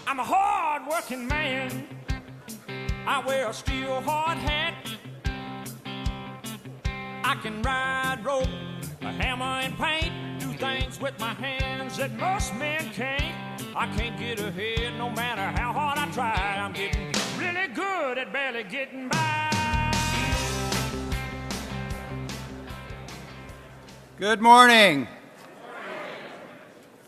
I'm a hard-working man. I wear a steel hard hat. I can ride rope, a hammer and paint, do things with my hands that most men can't. I can't get ahead no matter how hard I try. I'm getting really good at barely getting by. Good morning.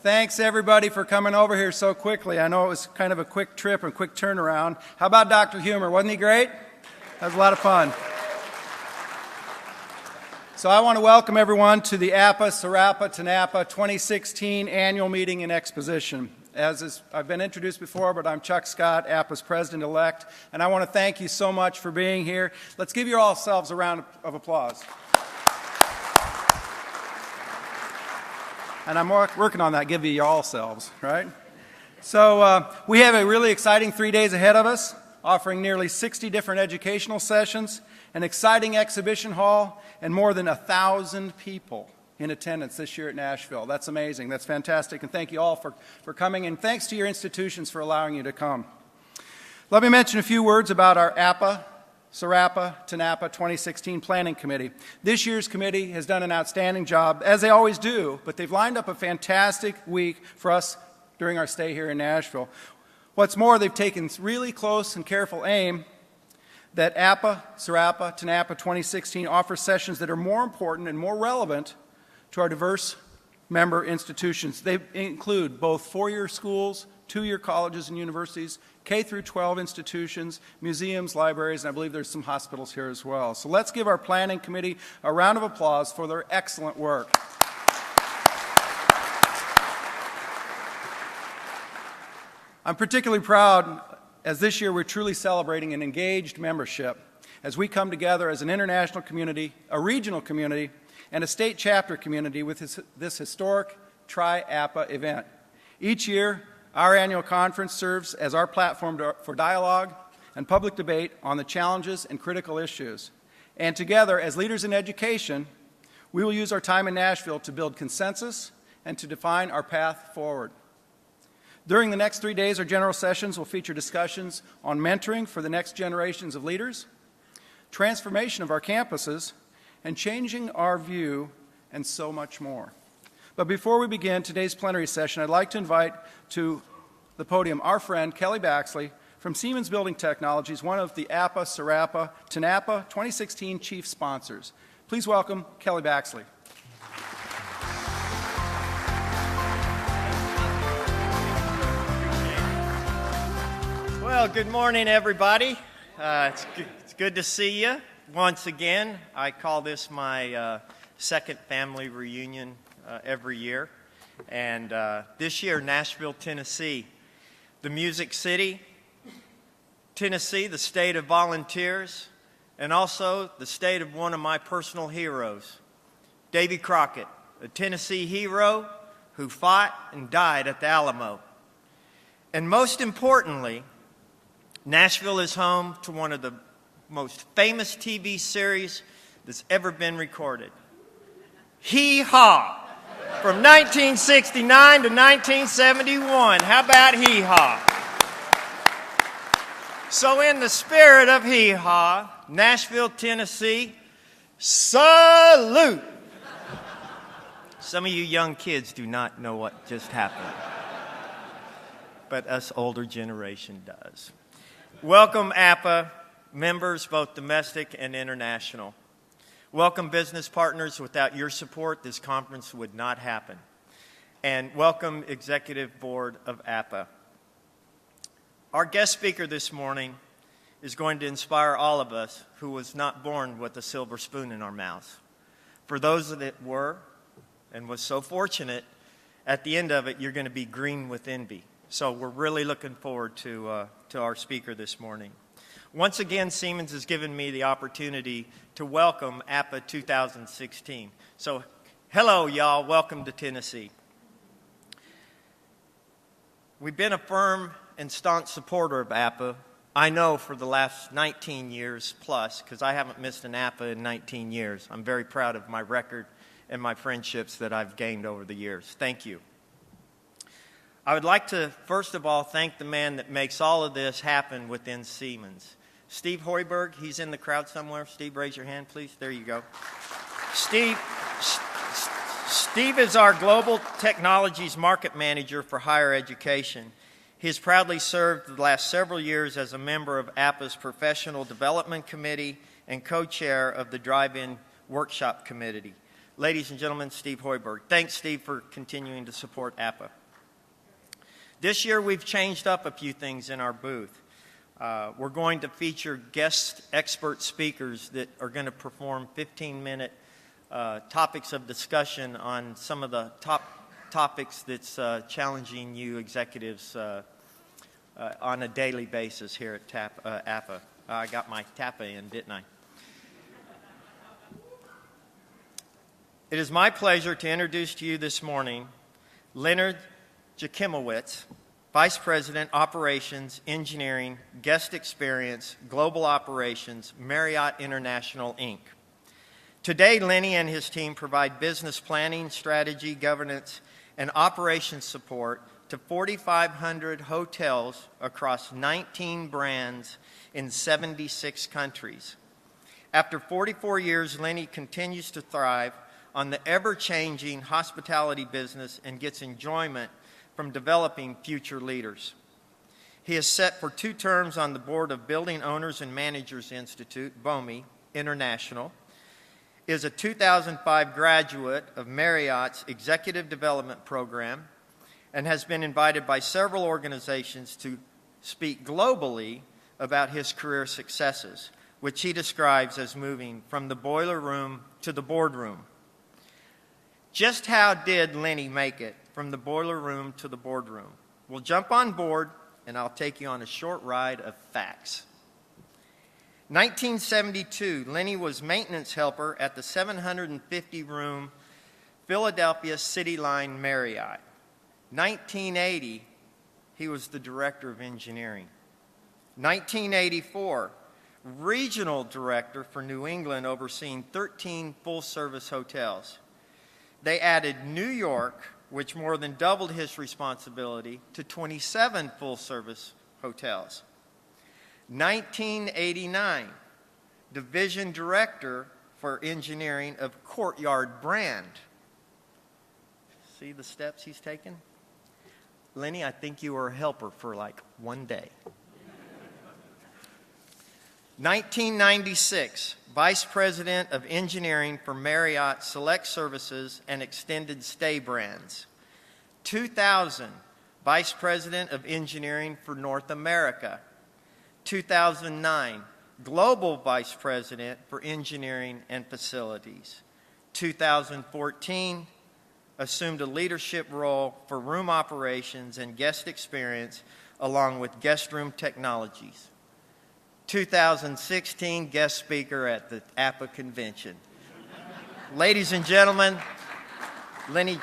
Thanks everybody for coming over here so quickly. I know it was kind of a quick trip and quick turnaround. How about Dr. Humer? Wasn't he great? That was a lot of fun. So I want to welcome everyone to the APPA, SRAPPA, TNAPPA 2016 annual meeting and exposition. I've been introduced before, but I'm Chuck Scott, APPA's president-elect, and I want to thank you so much for being here. Let's give yourselves a round of applause. And I'm working on that, give you all selves, right? So we have a really exciting 3 days ahead of us, offering nearly 60 different educational sessions, an exciting exhibition hall, and more than 1,000 people in attendance this year at Nashville. That's amazing. That's fantastic. And thank you all for coming, and thanks to your institutions for allowing you to come. Let me mention a few words about our APPA, SRAPPA, TNAPPA 2016 Planning Committee. This year's committee has done an outstanding job, as they always do, but they've lined up a fantastic week for us during our stay here in Nashville. What's more, they've taken really close and careful aim that APPA, SRAPPA, TNAPPA 2016 offers sessions that are more important and more relevant to our diverse member institutions. They include both four-year schools, two-year colleges and universities, K through 12 institutions, museums, libraries, and I believe there's some hospitals here as well. So let's give our planning committee a round of applause for their excellent work. I'm particularly proud as this year we're truly celebrating an engaged membership as we come together as an international community, a regional community, and a state chapter community with this historic Tri-APPA event. Each year, our annual conference serves as our platform for dialogue and public debate on the challenges and critical issues. And together, as leaders in education, we will use our time in Nashville to build consensus and to define our path forward. During the next 3 days, our general sessions will feature discussions on mentoring for the next generations of leaders, transformation of our campuses, and changing our view, and so much more. But before we begin today's plenary session, I'd like to invite to the podium our friend Kelly Baxley from Siemens Building Technologies, one of the APPA, SRAPPA, TNAPPA 2016 chief sponsors. Please welcome Kelly Baxley. Well, good morning, everybody. It's good to see you once again. I call this my second family reunion every year. And this year, Nashville, Tennessee, the Music City, Tennessee, the state of volunteers, and also the state of one of my personal heroes, Davy Crockett, a Tennessee hero who fought and died at the Alamo. And most importantly, Nashville is home to one of the most famous TV series that's ever been recorded. Hee Haw, from 1969 to 1971. How about Hee Haw? So in the spirit of Hee Haw, Nashville, Tennessee, salute! Some of you young kids do not know what just happened, but us older generation does. Welcome, APPA members, both domestic and international. Welcome, business partners. Without your support, this conference would not happen. And welcome, Executive Board of APPA. Our guest speaker this morning is going to inspire all of us who was not born with a silver spoon in our mouths. For those that were and was so fortunate, at the end of it, you're going to be green with envy. So we're really looking forward to our speaker this morning. Once again, Siemens has given me the opportunity to welcome APPA 2016. So hello, y'all. Welcome to Tennessee. We've been a firm and staunch supporter of APPA, I know, for the last 19 years plus, because I haven't missed an APPA in 19 years. I'm very proud of my record and my friendships that I've gained over the years. Thank you. I would like to, first of all, thank the man that makes all of this happen within Siemens. Steve Hoiberg, he's in the crowd somewhere. Steve, raise your hand, please. There you go. Steve is our Global Technologies Market Manager for Higher Education. He has proudly served the last several years as a member of APPA's Professional Development Committee and co-chair of the Drive-In Workshop Committee. Ladies and gentlemen, Steve Hoiberg. Thanks, Steve, for continuing to support APPA. This year, we've changed up a few things in our booth. We're going to feature guest expert speakers that are going to perform 15-minute topics of discussion on some of the top topics that's challenging you executives on a daily basis here at APPA. I got my TAPPA in, didn't I? It is my pleasure to introduce to you this morning Leonard Jachimowicz, Vice President, Operations, Engineering, Guest Experience, Global Operations, Marriott International, Inc. Today, Lenny and his team provide business planning, strategy, governance, and operations support to 4,500 hotels across 19 brands in 76 countries. After 44 years, Lenny continues to thrive on the ever-changing hospitality business and gets enjoyment from developing future leaders. He is set for 2 terms on the board of Building Owners and Managers Institute, BOMI International, is a 2005 graduate of Marriott's Executive Development Program, and has been invited by several organizations to speak globally about his career successes, which he describes as moving from the boiler room to the boardroom. Just how did Lenny make it from the boiler room to the boardroom? We'll jump on board, and I'll take you on a short ride of facts. 1972, Lenny was maintenance helper at the 750-room Philadelphia City Line Marriott. 1980, he was the director of engineering. 1984, regional director for New England, overseeing 13 full-service hotels. They added New York, which more than doubled his responsibility, to 27 full-service hotels. 1989, division director for engineering of Courtyard brand. See the steps he's taken? Lenny, I think you were a helper for like one day. 1996, Vice President of Engineering for Marriott Select Services and Extended Stay brands. 2000, Vice President of Engineering for North America. 2009, Global Vice President for Engineering and Facilities. 2014, assumed a leadership role for room operations and guest experience, along with guest room technologies. 2016, guest speaker at the APPA convention. Ladies and gentlemen, Lenny.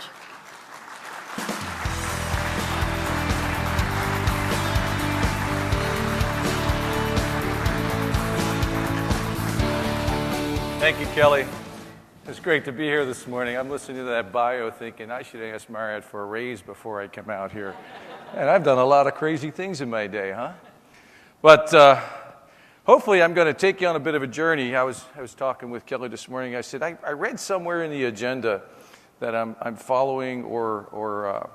Thank you, Kelly. It's great to be here this morning. I'm listening to that bio thinking I should ask Marriott for a raise before I come out here. And I've done a lot of crazy things in my day, huh? But hopefully I'm going to take you on a bit of a journey. I was talking with Kelly this morning. I said, I read somewhere in the agenda that I'm following or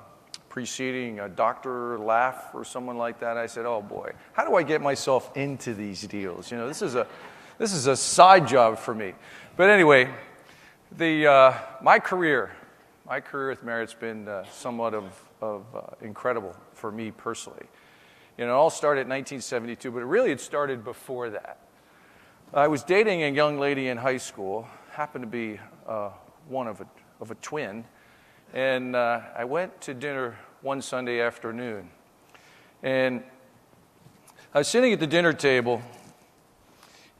preceding a Dr. Laff or someone like that. I said, oh boy, how do I get myself into these deals? You know, this is a side job for me. But anyway, my career with Marriott's been somewhat of incredible for me personally. You know, it all started in 1972, but really it started before that. I was dating a young lady in high school, happened to be one of a twin, and I went to dinner one Sunday afternoon. And I was sitting at the dinner table,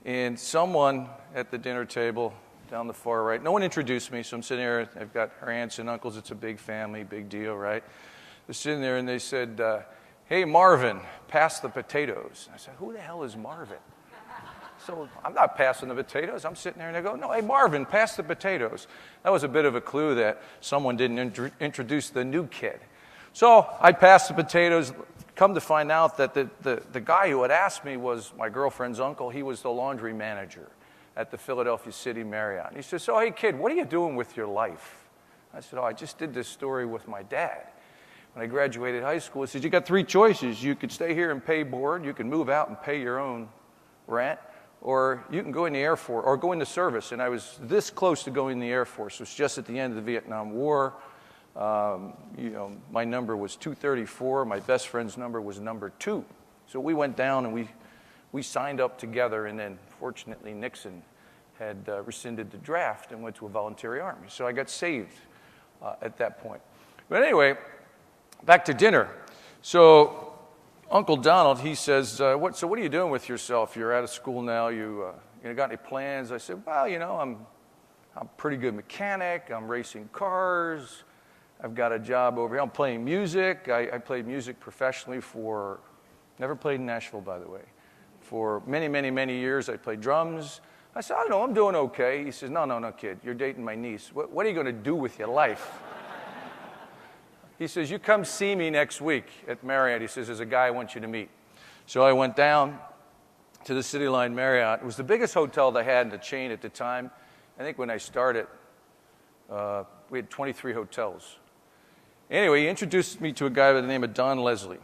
and someone at the dinner table down the far right, no one introduced me, so I'm sitting there, I've got her aunts and uncles, it's a big family, big deal, right? They're sitting there and they said, hey, Marvin, pass the potatoes. I said, who the hell is Marvin? So I'm not passing the potatoes. I'm sitting there and I go, no, hey, Marvin, pass the potatoes. That was a bit of a clue that someone didn't introduce the new kid. So I passed the potatoes. Come to find out that the guy who had asked me was my girlfriend's uncle. He was the laundry manager at the Philadelphia City Marriott. And he says, so, hey, kid, what are you doing with your life? I said, I just did this story with my dad. When I graduated high school, he said, you got 3 choices. You could stay here and pay board. You can move out and pay your own rent. Or you can go in the Air Force, or go into service. And I was this close to going in the Air Force. It was just at the end of the Vietnam War. My number was 234. My best friend's number was number 2. So we went down and we signed up together. And then, fortunately, Nixon had rescinded the draft and went to a voluntary army. So I got saved at that point. But anyway, back to dinner. So Uncle Donald, he says, so what are you doing with yourself? You're out of school now. You got any plans? I said, well, I'm a pretty good mechanic. I'm racing cars. I've got a job over here. I'm playing music. I played music professionally never played in Nashville, by the way. For many, many, many years, I played drums. I said, I don't know, I'm doing okay. He says, no, kid, you're dating my niece. What are you going to do with your life? He says, you come see me next week at Marriott. He says, there's a guy I want you to meet. So I went down to the City Line Marriott. It was the biggest hotel they had in the chain at the time. I think when I started, we had 23 hotels. Anyway, he introduced me to a guy by the name of Don Leslie.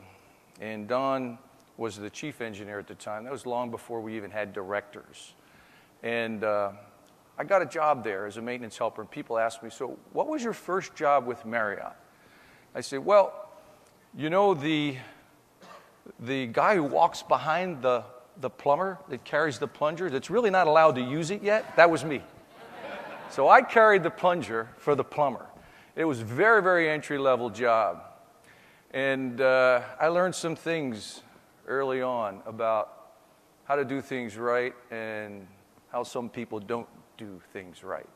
And Don was the chief engineer at the time. That was long before we even had directors. And I got a job there as a maintenance helper. And people asked me, so what was your first job with Marriott? I said, well, the guy who walks behind the plumber that carries the plunger that's really not allowed to use it yet, that was me. So I carried the plunger for the plumber. It was a very, very entry-level job. And I learned some things early on about how to do things right and how some people don't do things right.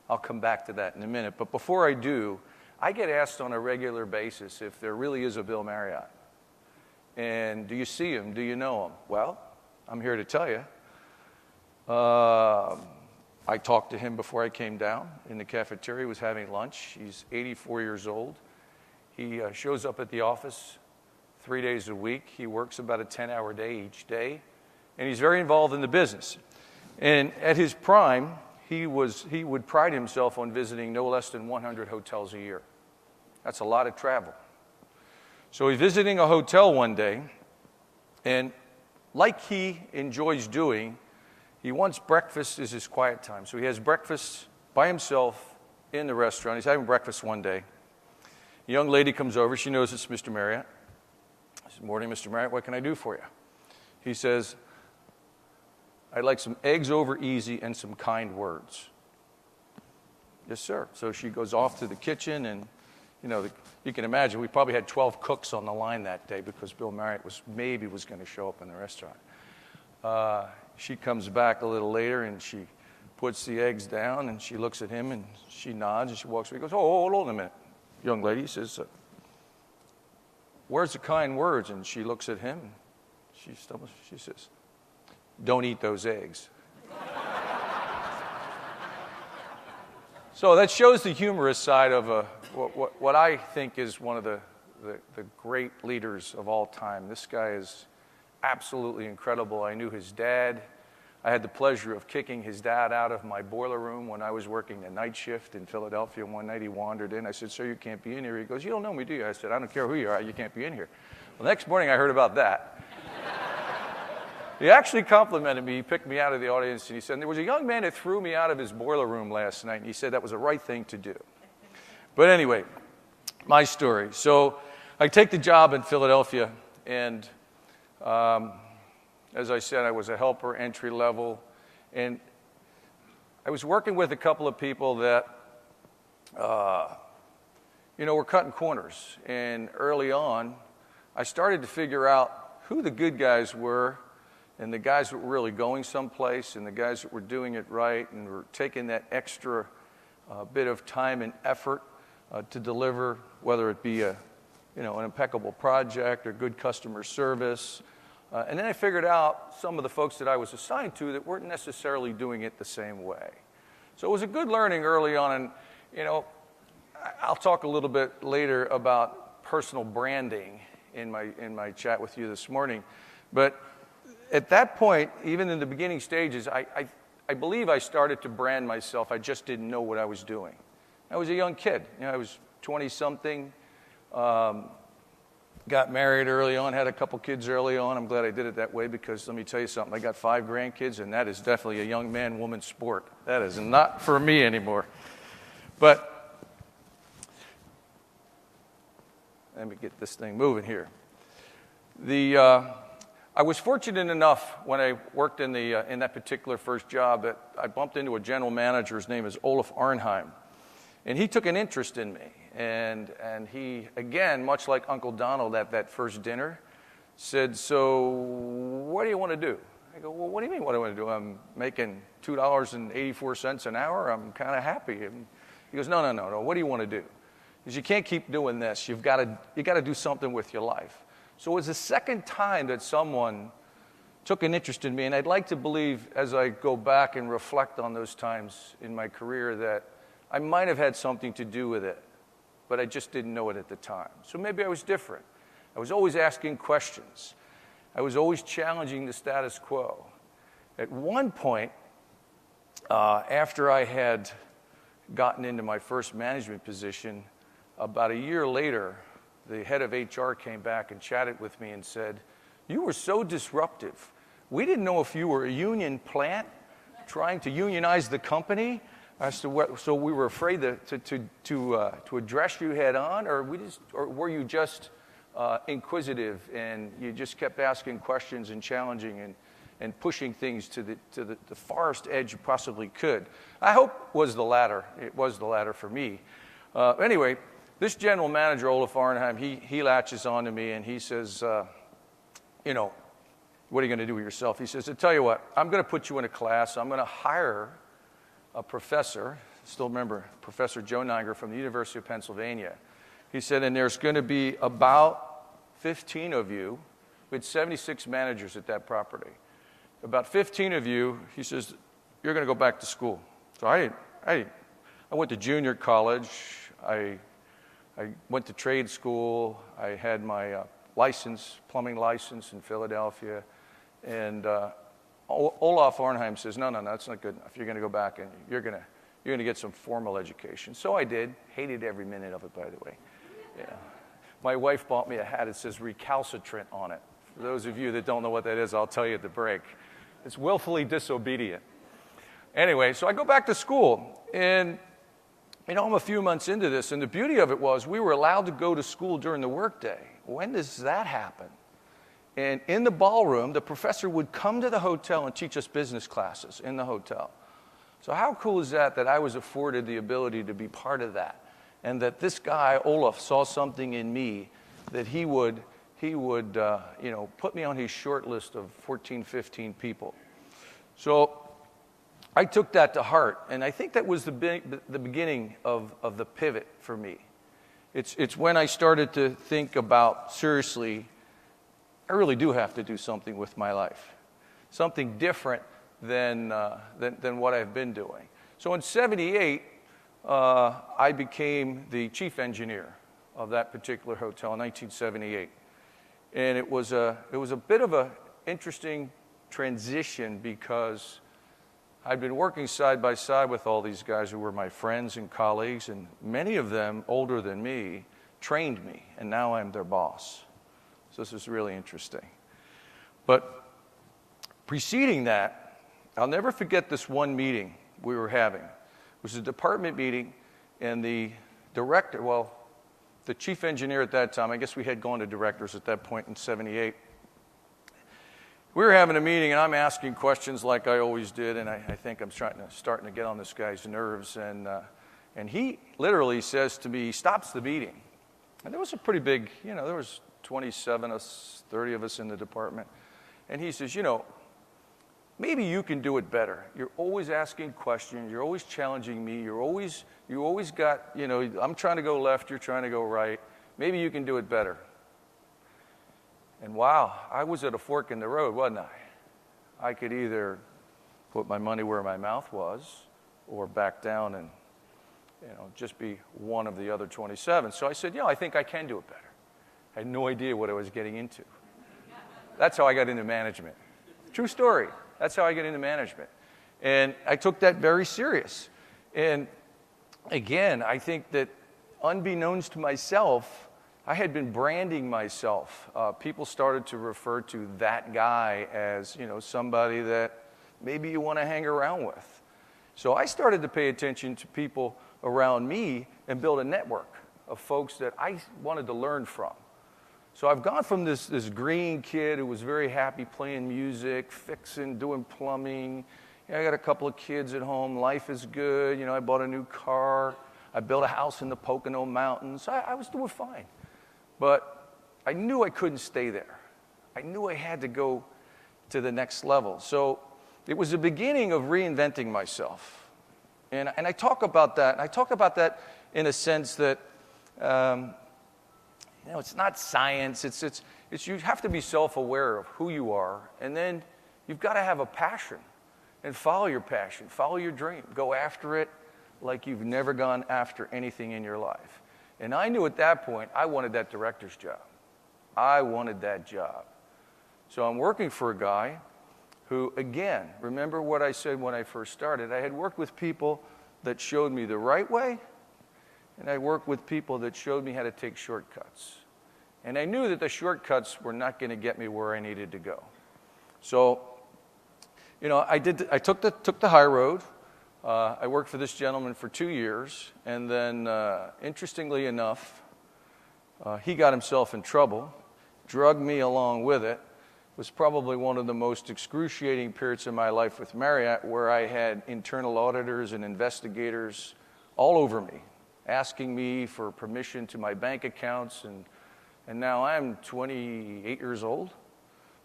I'll come back to that in a minute. But before I do, I get asked on a regular basis if there really is a Bill Marriott. And do you see him? Do you know him? Well, I'm here to tell you. I talked to him before I came down in the cafeteria. He was having lunch. He's 84 years old. He shows up at the office 3 days a week. He works about a 10-hour day each day. And he's very involved in the business. And at his prime, he would pride himself on visiting no less than 100 hotels a year. That's a lot of travel. So he's visiting a hotel one day, and like he enjoys doing, he wants breakfast as his quiet time. So he has breakfast by himself in the restaurant. He's having breakfast one day. A young lady comes over. She knows it's Mr. Marriott. I said, morning, Mr. Marriott, what can I do for you? He says, I'd like some eggs over easy and some kind words. Yes, sir. So she goes off to the kitchen, and you can imagine we probably had 12 cooks on the line that day because Bill Marriott was going to show up in the restaurant. She comes back a little later, and she puts the eggs down, and she looks at him, and she nods, and she walks away. He goes, oh, hold on a minute. Young lady says, where's the kind words? And she looks at him, and she stumbles. She says, don't eat those eggs. So that shows the humorous side of what I think is one of the great leaders of all time. This guy is absolutely incredible. I knew his dad. I had the pleasure of kicking his dad out of my boiler room when I was working the night shift in Philadelphia. One night he wandered in. I said, sir, you can't be in here. He goes, you don't know me, do you? I said, I don't care who you are. You can't be in here. Well, the next morning I heard about that. He actually complimented me. He picked me out of the audience, and he said, there was a young man that threw me out of his boiler room last night, and he said that was the right thing to do. But anyway, my story. So I take the job in Philadelphia, and as I said, I was a helper, entry level, and I was working with a couple of people that, were cutting corners. And early on, I started to figure out who the good guys were, and the guys that were really going someplace, and the guys that were doing it right, and were taking that extra bit of time and effort to deliver, whether it be an impeccable project or good customer service. And then I figured out some of the folks that I was assigned to that weren't necessarily doing it the same way. So it was a good learning early on, and I'll talk a little bit later about personal branding in my chat with you this morning. But at that point, even in the beginning stages, I believe I started to brand myself. I just didn't know what I was doing. I was a young kid. I was 20-something, got married early on, had a couple kids early on. I'm glad I did it that way because let me tell you something. I got 5 grandkids, and that is definitely a young man-woman sport. That is not for me anymore. But let me get this thing moving here. I was fortunate enough when I worked in that particular first job that I bumped into a general manager. His name is Olaf Arnheim. And he took an interest in me. And he, again, much like Uncle Donald at that first dinner, said, so what do you want to do? I go, well, what do you mean what do I want to do? I'm making $2.84 an hour. I'm kind of happy. And he goes, no. What do you want to do? Because you can't keep doing this. You got to do something with your life. So it was the second time that someone took an interest in me, and I'd like to believe as I go back and reflect on those times in my career that I might have had something to do with it, but I just didn't know it at the time. So maybe I was different. I was always asking questions. I was always challenging the status quo. At one point, after I had gotten into my first management position, about a year later, the head of HR came back and chatted with me and said, you were so disruptive. We didn't know if you were a union plant trying to unionize the company, so we were afraid to address you head on, or were you just inquisitive and you just kept asking questions and challenging and pushing things to the farthest edge you possibly could? I hope it was the latter. It was the latter for me. Anyway, this general manager, Olaf Arnheim, he latches on to me and he says, what are you going to do with yourself? He says, I tell you what, I'm going to put you in a class. I'm going to hire a professor, still remember, Professor Joe Niger from the University of Pennsylvania. He said, and there's going to be about 15 of you. We had 76 managers at that property. About 15 of you, he says, you're going to go back to school. So I went to junior college. I went to trade school. I had my plumbing license in Philadelphia. And Olaf Arnheim says, no, that's not good enough. You're going to go back and you're going to get some formal education. So I did. Hated every minute of it, by the way. Yeah. My wife bought me a hat that says recalcitrant on it. For those of you that don't know what that is, I'll tell you at the break. It's willfully disobedient. Anyway, so I go back to school, and I'm a few months into this, and the beauty of it was we were allowed to go to school during the workday. When does that happen? And in the ballroom, the professor would come to the hotel and teach us business classes in the hotel. So how cool is that I was afforded the ability to be part of that, and that this guy, Olaf, saw something in me that he would put me on his short list of 14, 15 people. So I took that to heart, and I think that was the beginning of the pivot for me. It's when I started to think about, seriously, I really do have to do something with my life, something different than what I've been doing. So in '78, I became the chief engineer of that particular hotel in 1978. And it was a bit of an interesting transition because I'd been working side by side with all these guys who were my friends and colleagues, and many of them, older than me, trained me, and now I'm their boss. So this is really interesting. But preceding that, I'll never forget this one meeting we were having. It was a department meeting, and the director, the chief engineer at that time, I guess we had gone to directors at that point in '78. We were having a meeting, and I'm asking questions like I always did, and I think I'm starting to get on this guy's nerves. And he literally says to me, he stops the meeting. And there was a pretty big, there was 27 us, 30 of us in the department. And he says, maybe you can do it better. You're always asking questions. You're always challenging me. You always got, I'm trying to go left. You're trying to go right. Maybe you can do it better. And wow, I was at a fork in the road, wasn't I? I could either put my money where my mouth was or back down and, just be one of the other 27. So I said, I think I can do it better. I had no idea what I was getting into. That's how I got into management. True story. That's how I got into management. And I took that very serious. And again, I think that unbeknownst to myself, I had been branding myself. People started to refer to that guy as, somebody that maybe you want to hang around with. So I started to pay attention to people around me and build a network of folks that I wanted to learn from. So I've gone from this green kid who was very happy playing music, fixing, doing plumbing. I got a couple of kids at home. Life is good. I bought a new car. I built a house in the Pocono Mountains. I was doing fine. But I knew I couldn't stay there. I knew I had to go to the next level. So it was the beginning of reinventing myself. And I talk about that. And I talk about that in a sense that, it's not science. It's you have to be self-aware of who you are. And then you've got to have a passion. And follow your passion. Follow your dream. Go after it like you've never gone after anything in your life. And I knew at that point I wanted that director's job. I wanted that job. So I'm working for a guy who, again, remember what I said when I first started. I had worked with people that showed me the right way, and I worked with people that showed me how to take shortcuts. And I knew that the shortcuts were not going to get me where I needed to go. So, I took the high road. I worked for this gentleman for 2 years, and then, interestingly enough, he got himself in trouble, drugged me along with it. It was probably one of the most excruciating periods of my life with Marriott, where I had internal auditors and investigators all over me, asking me for permission to my bank accounts, and now I'm 28 years old.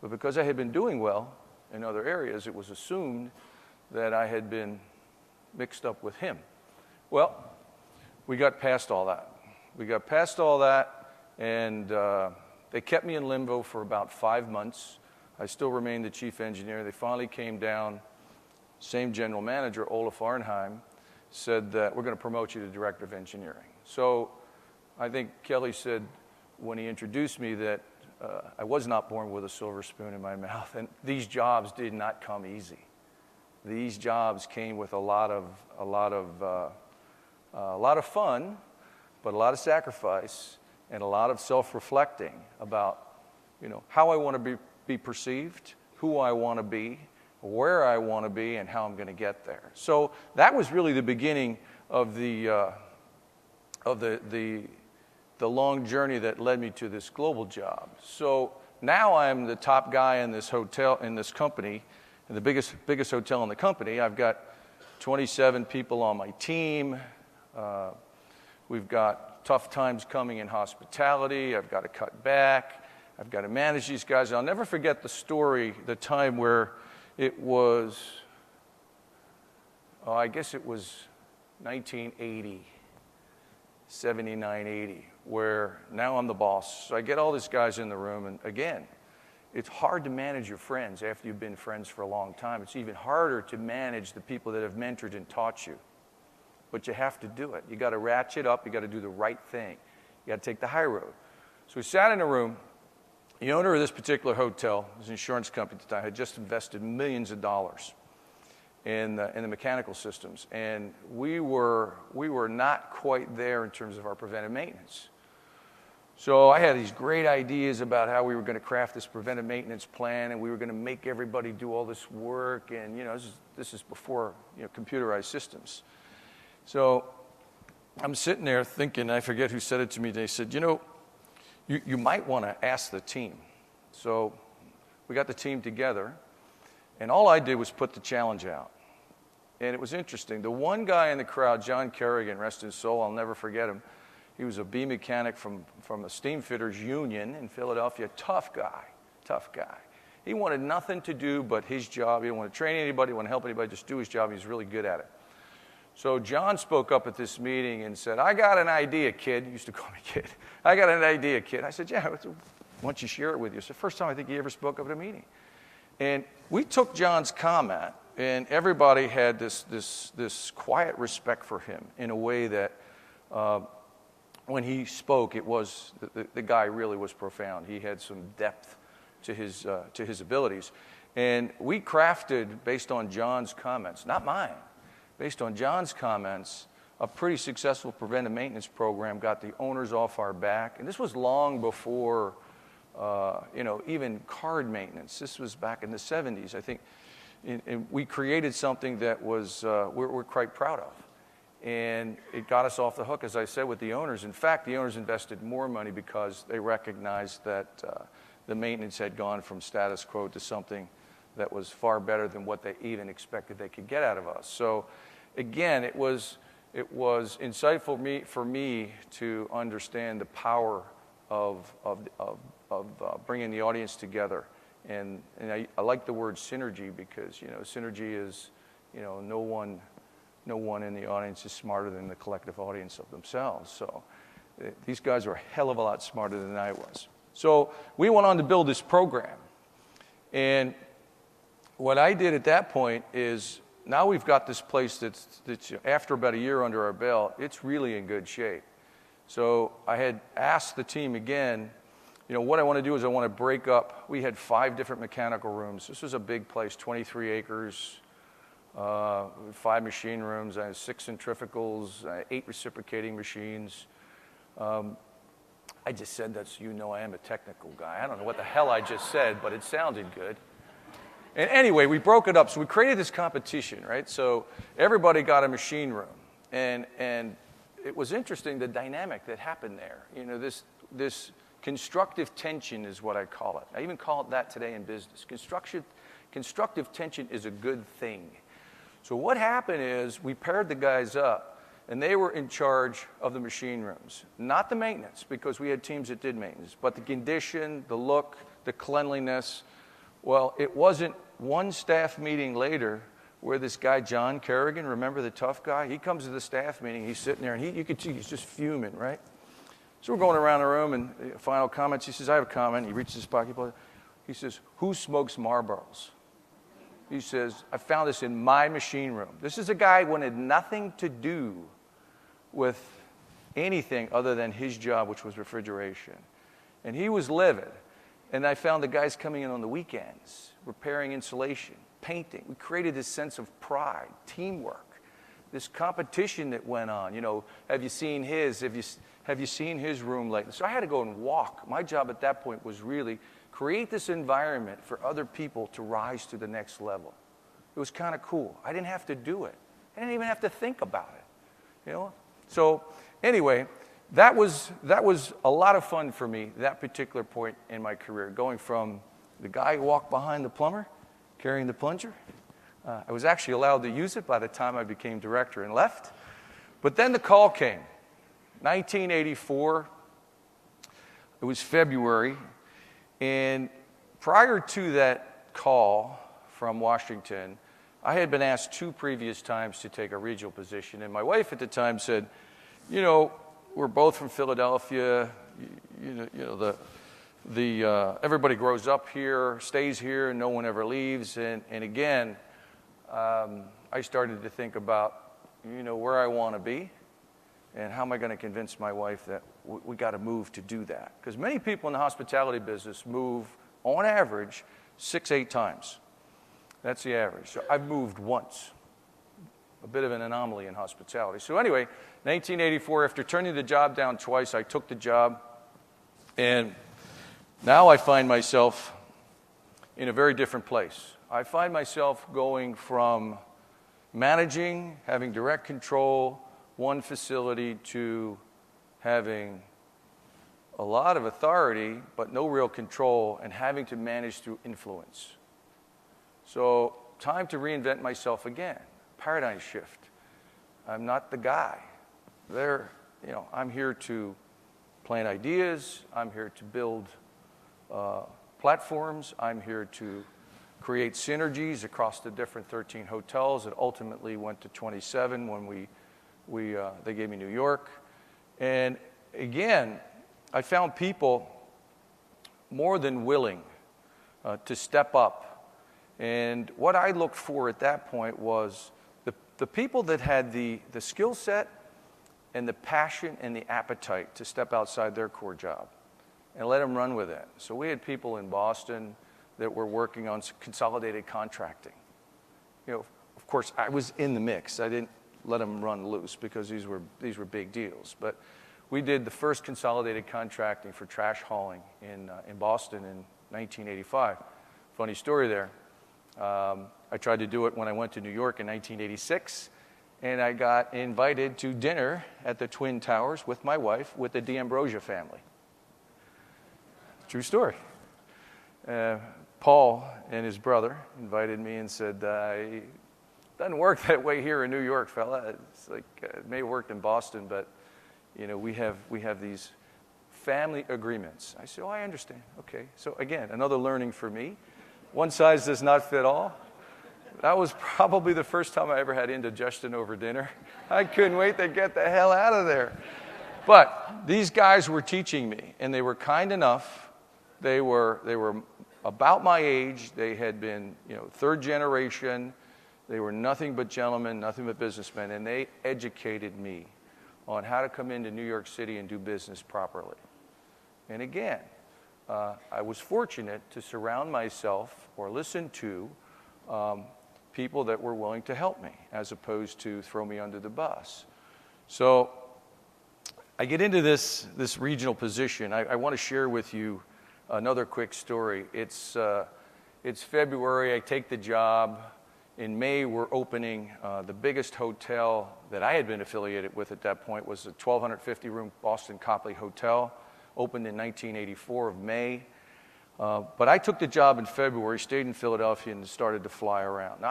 But because I had been doing well in other areas, it was assumed that I had been mixed up with him. Well, we got past all that. And they kept me in limbo for about 5 months. I still remained the chief engineer. They finally came down. Same general manager, Olaf Arnheim, said that we're going to promote you to director of engineering. So I think Kelly said when he introduced me that I was not born with a silver spoon in my mouth, and these jobs did not come easy. These jobs came with a lot of fun, but a lot of sacrifice and a lot of self-reflecting about, how I want to be perceived, who I want to be, where I want to be, and how I'm going to get there. So that was really the beginning of the long journey that led me to this global job. So now I'm the top guy in this hotel, in this company, the biggest hotel in the company. I've got 27 people on my team. We've got tough times coming in hospitality. I've got to cut back. I've got to manage these guys. I'll never forget the time where it was, I guess it was 1980, 79, 80, where now I'm the boss. So I get all these guys in the room, and again, it's hard to manage your friends after you've been friends for a long time. It's even harder to manage the people that have mentored and taught you. But you have to do it. You got to ratchet up. You got to do the right thing. You got to take the high road. So we sat in a room. The owner of this particular hotel, his insurance company at the time, had just invested millions of dollars in the mechanical systems, and we were not quite there in terms of our preventive maintenance. So I had these great ideas about how we were going to craft this preventive maintenance plan, and we were going to make everybody do all this work, and this is before computerized systems. So I'm sitting there thinking, I forget who said it to me. They said, you might want to ask the team. So we got the team together, and all I did was put the challenge out. And it was interesting. The one guy in the crowd, John Kerrigan, rest his soul, I'll never forget him. He was a bee mechanic from the Steamfitters Union in Philadelphia. Tough guy. He wanted nothing to do but his job. He didn't want to train anybody, he didn't want to help anybody, just do his job. He was really good at it. So John spoke up at this meeting and said, I got an idea, kid. He used to call me kid. I got an idea, kid. I said, yeah, why don't you share it with you? It's the first time I think he ever spoke up at a meeting. And we took John's comment, and everybody had this quiet respect for him in a way that when he spoke, it was the guy really was profound. He had some depth to his abilities. And we crafted, based on John's comments, not mine, based on John's comments, a pretty successful preventive maintenance program, got the owners off our back. And this was long before, even card maintenance. This was back in the 70s, I think. And we created something that was we're quite proud of. And it got us off the hook, as I said, with the owners. In fact, the owners invested more money because they recognized that the maintenance had gone from status quo to something that was far better than what they even expected they could get out of us. So, again, it was insightful for me to understand the power of bringing the audience together. And I like the word synergy because, synergy is, no one in the audience is smarter than the collective audience of themselves. So these guys are a hell of a lot smarter than I was. So we went on to build this program. And what I did at that point is, now we've got this place that's after about a year under our belt, it's really in good shape. So I had asked the team again, what I want to do is I want to break up. We had 5 different mechanical rooms. This was a big place, 23 acres, 5 machine rooms, 6 centrifugals, 8 reciprocating machines. I just said that so I am a technical guy. I don't know what the hell I just said, but it sounded good. And anyway, we broke it up. So we created this competition, right? So everybody got a machine room. And it was interesting, the dynamic that happened there. This constructive tension is what I call it. I even call it that today in business. Constructive tension is a good thing. So what happened is we paired the guys up, and they were in charge of the machine rooms. Not the maintenance, because we had teams that did maintenance, but the condition, the look, the cleanliness. Well, it wasn't one staff meeting later where this guy, John Kerrigan, remember the tough guy? He comes to the staff meeting, he's sitting there, and you could see he's just fuming, right? So we're going around the room, and final comments. He says, I have a comment. He reaches his pocket. He says, who smokes Marlboros? He says, I found this in my machine room. This is a guy who wanted nothing to do with anything other than his job, which was refrigeration. And he was livid. And I found the guys coming in on the weekends, repairing insulation, painting. We created this sense of pride, teamwork, this competition that went on. Have you seen his? Have you seen his room lately? So I had to go and walk. My job at that point was really create this environment for other people to rise to the next level. It was kind of cool. I didn't have to do it. I didn't even have to think about it. So anyway, that was a lot of fun for me, that particular point in my career, going from the guy who walked behind the plumber, carrying the plunger. I was actually allowed to use it by the time I became director and left. But then the call came. 1984, it was February, and prior to that call from Washington, I had been asked 2 previous times to take a regional position, and my wife at the time said, we're both from Philadelphia, everybody grows up here, stays here, and no one ever leaves, and again, I started to think about, where I want to be, and how am I going to convince my wife that we got to move to do that? Because many people in the hospitality business move, on average, 6-8 times. That's the average. So I've moved once. A bit of an anomaly in hospitality. So anyway, 1984, after turning the job down twice, I took the job. And now I find myself in a very different place. I find myself going from managing, having direct control, one facility, to having a lot of authority, but no real control, and having to manage through influence. So, time to reinvent myself again. Paradigm shift. I'm not the guy. I'm here to plant ideas. I'm here to build platforms. I'm here to create synergies across the different 13 hotels. It ultimately went to 27 when they gave me New York. And again, I found people more than willing to step up. And what I looked for at that point was the people that had the skill set and the passion and the appetite to step outside their core job and let them run with it. So we had people in Boston that were working on consolidated contracting. You know, of course, I was in the mix. I didn't let them run loose because these were big deals. But we did the first consolidated contracting for trash hauling in Boston in 1985. Funny story there. I tried to do it when I went to New York in 1986, and I got invited to dinner at the Twin Towers with my wife, with the D'Ambrosia family. True story. Paul and his brother invited me and said, it doesn't work that way here in New York, fella. It's like, it may have worked in Boston, but you know, we have these family agreements. I said, oh, I understand. Okay. So again, another learning for me. One size does not fit all. That was probably the first time I ever had indigestion over dinner. I couldn't wait to get the hell out of there. But these guys were teaching me, and they were kind enough. They were about my age. They had been, you know, third generation. They were nothing but gentlemen, nothing but businessmen, and they educated me on how to come into New York City and do business properly. And again, I was fortunate to surround myself or listen to people that were willing to help me as opposed to throw me under the bus. So I get into this regional position. I want to share with you another quick story. It's February. I take the job. In May, we're opening the biggest hotel that I had been affiliated with at that point was a 1,250-room Boston Copley Hotel, opened in 1984 of May. But I took the job in February, stayed in Philadelphia, and started to fly around. Now,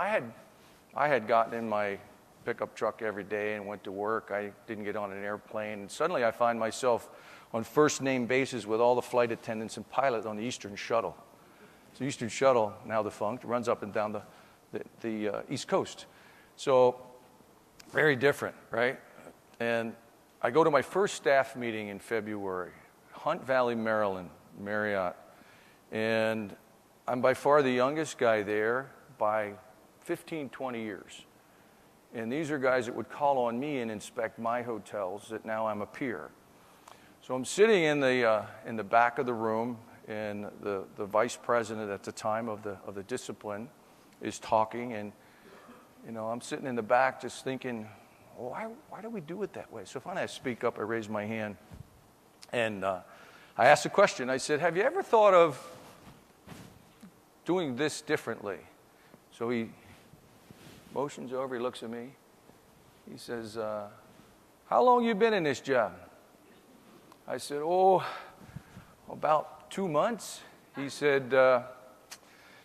I had gotten in my pickup truck every day and went to work. I didn't get on an airplane. And suddenly, I find myself on first-name basis with all the flight attendants and pilots on the Eastern Shuttle. So Eastern Shuttle, now defunct, runs up and down the East Coast. So very different, right? And I go to my first staff meeting in February, Hunt Valley, Maryland, Marriott. And I'm by far the youngest guy there by 15, 20 years. And these are guys that would call on me and inspect my hotels that now I'm a peer. So I'm sitting in the back of the room, and the vice president at the time of the discipline is talking, and you know, I'm sitting in the back just thinking, well, why do we do it that way? So finally I speak up, I raise my hand, and I asked a question. I said, have you ever thought of doing this differently? So he motions over, he looks at me, he says, how long you been in this job? I said, oh, about 2 months. He said,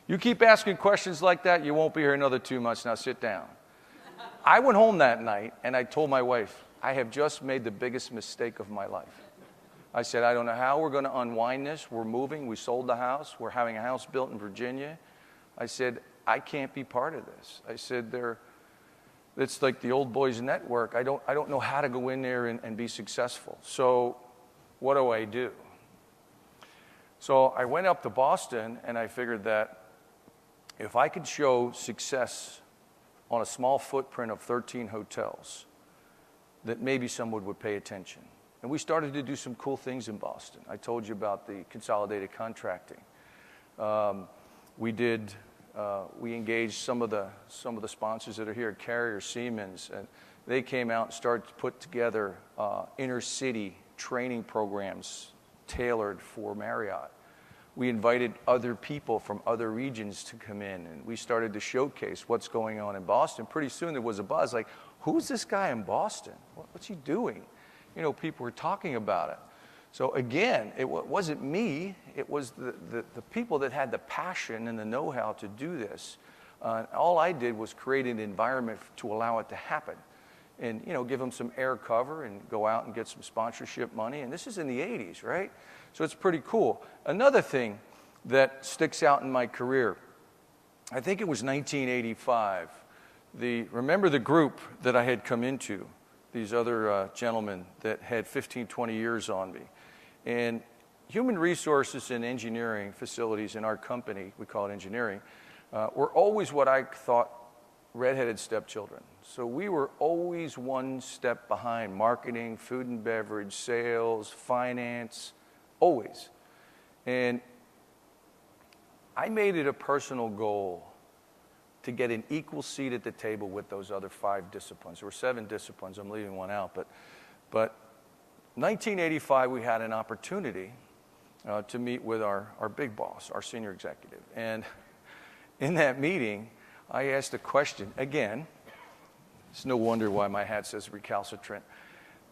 you keep asking questions like that, you won't be here another 2 months. Now sit down. I went home that night, and I told my wife, I have just made the biggest mistake of my life. I said, I don't know how we're going to unwind this. We're moving. We sold the house. We're having a house built in Virginia. I said, I can't be part of this. I said, it's like the old boys network. I don't know how to go in there and be successful. So what do I do? So I went up to Boston, and I figured that if I could show success on a small footprint of 13 hotels, that maybe someone would pay attention. And we started to do some cool things in Boston. I told you about the consolidated contracting. We engaged some of the sponsors that are here, Carrier, Siemens, and they came out and started to put together inner city training programs tailored for Marriott. We invited other people from other regions to come in, and we started to showcase what's going on in Boston. Pretty soon there was a buzz like, who's this guy in Boston? What's he doing? You know, people were talking about it. So again, it wasn't me. It was the people that had the passion and the know-how to do this. All I did was create an environment to allow it to happen. And, you know, give them some air cover and go out and get some sponsorship money. And this is in the 80s, right? So it's pretty cool. Another thing that sticks out in my career, I think it was 1985. Remember the group that I had come into, these other gentlemen that had 15, 20 years on me. And human resources and engineering facilities in our company, we call it engineering, were always what I thought redheaded stepchildren. So we were always one step behind marketing, food and beverage, sales, finance, always. And I made it a personal goal to get an equal seat at the table with those other 5 disciplines. There were 7 disciplines. I'm leaving one out. But 1985, we had an opportunity to meet with our big boss, our senior executive. And in that meeting, I asked a question. Again, it's no wonder why my hat says recalcitrant.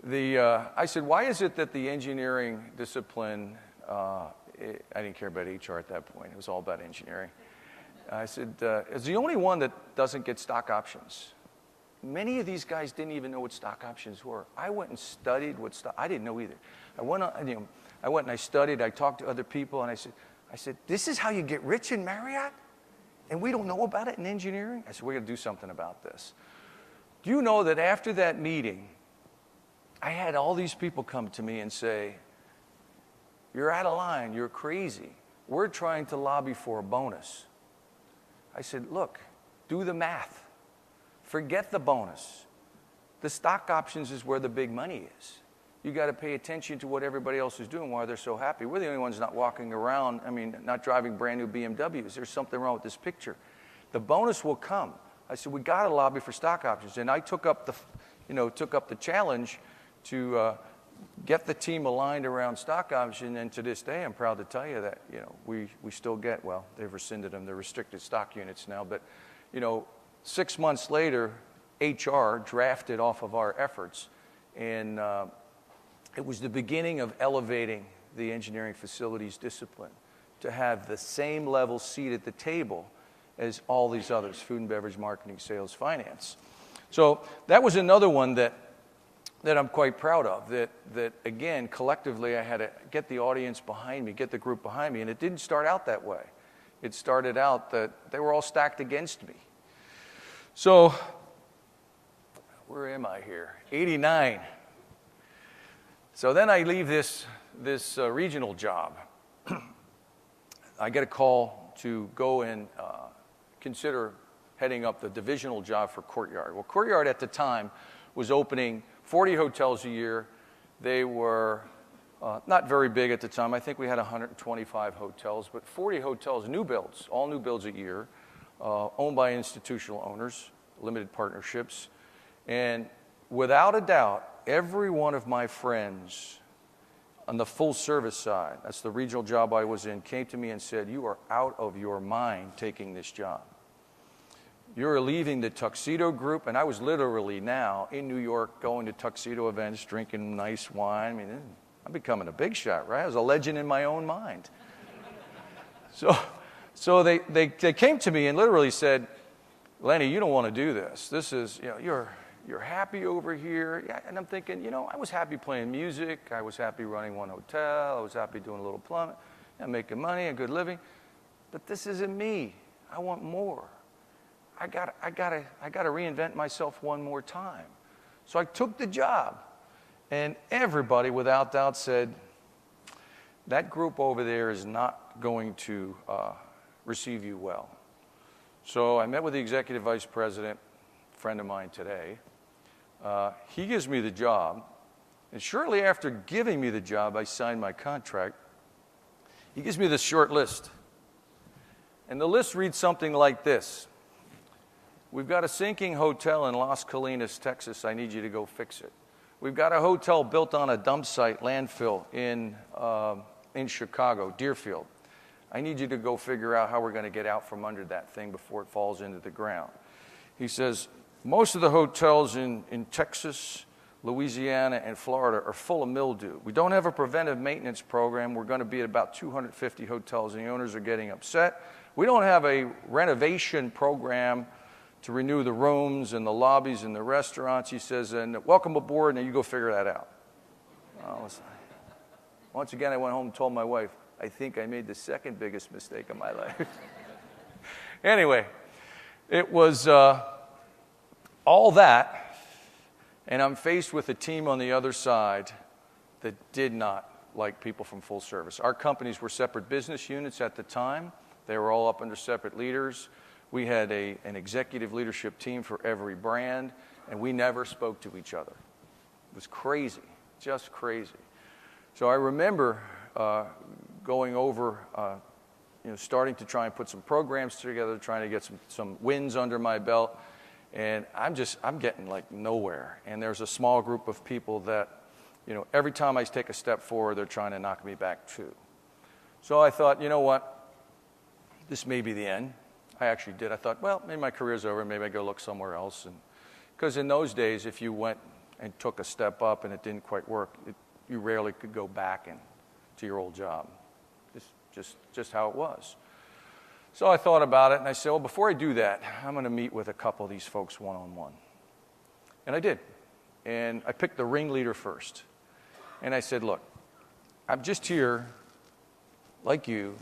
I said, why is it that the engineering discipline, I didn't care about HR at that point. It was all about engineering. I said, it's the only one that doesn't get stock options. Many of these guys didn't even know what stock options were. I went and studied what stock, I didn't know either. I went and I studied, I talked to other people, and I said, this is how you get rich in Marriott? And we don't know about it in engineering? I said, we're going to do something about this. Do you know that after that meeting, I had all these people come to me and say, you're out of line, you're crazy. We're trying to lobby for a bonus. I said, look, do the math. Forget the bonus. The stock options is where the big money is. You got to pay attention to what everybody else is doing, why they're so happy. We're the only ones not walking around, not driving brand new BMWs. There's something wrong with this picture. The bonus will come. I said, we got to lobby for stock options. And I took up the challenge to get the team aligned around stock options. And to this day, I'm proud to tell you that, we still get, well, they've rescinded them. They're restricted stock units now. But, 6 months later, HR drafted off of our efforts. And it was the beginning of elevating the engineering facilities discipline to have the same level seat at the table as all these others, food and beverage, marketing, sales, finance. So that was another one that I'm quite proud of, that again, collectively, I had to get the audience behind me, get the group behind me, and it didn't start out that way. It started out that they were all stacked against me. So, where am I here? 89. So then I leave this regional job. I get a call to go and consider heading up the divisional job for Courtyard. Well, Courtyard at the time was opening 40 hotels a year. They were not very big at the time. I think we had 125 hotels, but 40 hotels, new builds, all new builds a year, owned by institutional owners, limited partnerships. And without a doubt, every one of my friends on the full service side, that's the regional job I was in, came to me and said, you are out of your mind taking this job. You're leaving the tuxedo group, and I was literally now in New York going to tuxedo events, drinking nice wine. I'm becoming a big shot, right? I was a legend in my own mind. So they came to me and literally said, Lenny, you don't want to do this. This is, you're happy over here. Yeah, and I'm thinking, I was happy playing music. I was happy running one hotel. I was happy doing a little plumbing, making money, a good living. But this isn't me. I want more. I gotta reinvent myself one more time. So I took the job, and everybody, without doubt, said, that group over there is not going to receive you well. So I met with the executive vice president, a friend of mine today. He gives me the job, and shortly after giving me the job, I signed my contract. He gives me this short list, and the list reads something like this. We've got a sinking hotel in Las Colinas, Texas. I need you to go fix it. We've got a hotel built on a dump site, landfill, in Chicago, Deerfield. I need you to go figure out how we're going to get out from under that thing before it falls into the ground. He says, most of the hotels in Texas, Louisiana, and Florida are full of mildew. We don't have a preventive maintenance program. We're going to be at about 250 hotels, and the owners are getting upset. We don't have a renovation program to renew the rooms and the lobbies and the restaurants. He says, and welcome aboard, and you go figure that out. Once again, I went home and told my wife, I think I made the second biggest mistake of my life. Anyway, it was all that, and I'm faced with a team on the other side that did not like people from full service. Our companies were separate business units at the time. They were all up under separate leaders. We had an executive leadership team for every brand, and we never spoke to each other. It was crazy, just crazy. So I remember going over, starting to try and put some programs together, trying to get some wins under my belt, and I'm getting like nowhere. And there's a small group of people that, every time I take a step forward, they're trying to knock me back too. So I thought, you know what, this may be the end. I actually did. I thought, well, maybe my career's over, maybe I go look somewhere else. Because in those days, if you went and took a step up and it didn't quite work, you rarely could go back to your old job. Just how it was. So I thought about it, and I said, well, before I do that, I'm going to meet with a couple of these folks one-on-one. And I did. And I picked the ringleader first. And I said, look, I'm just here, like you,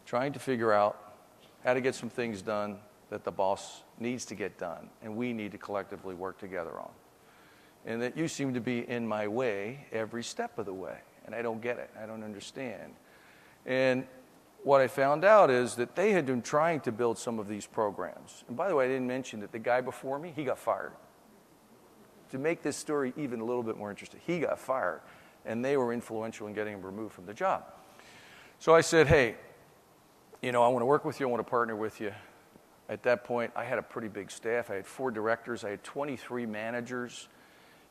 trying to figure out how to get some things done that the boss needs to get done, and we need to collectively work together on. And that you seem to be in my way every step of the way, and I don't get it. I don't understand. And what I found out is that they had been trying to build some of these programs. And by the way, I didn't mention that the guy before me, he got fired. To make this story even a little bit more interesting, he got fired, and they were influential in getting him removed from the job. So I said, hey, I want to work with you, I want to partner with you. At that point, I had a pretty big staff. I had 4 directors, I had 23 managers,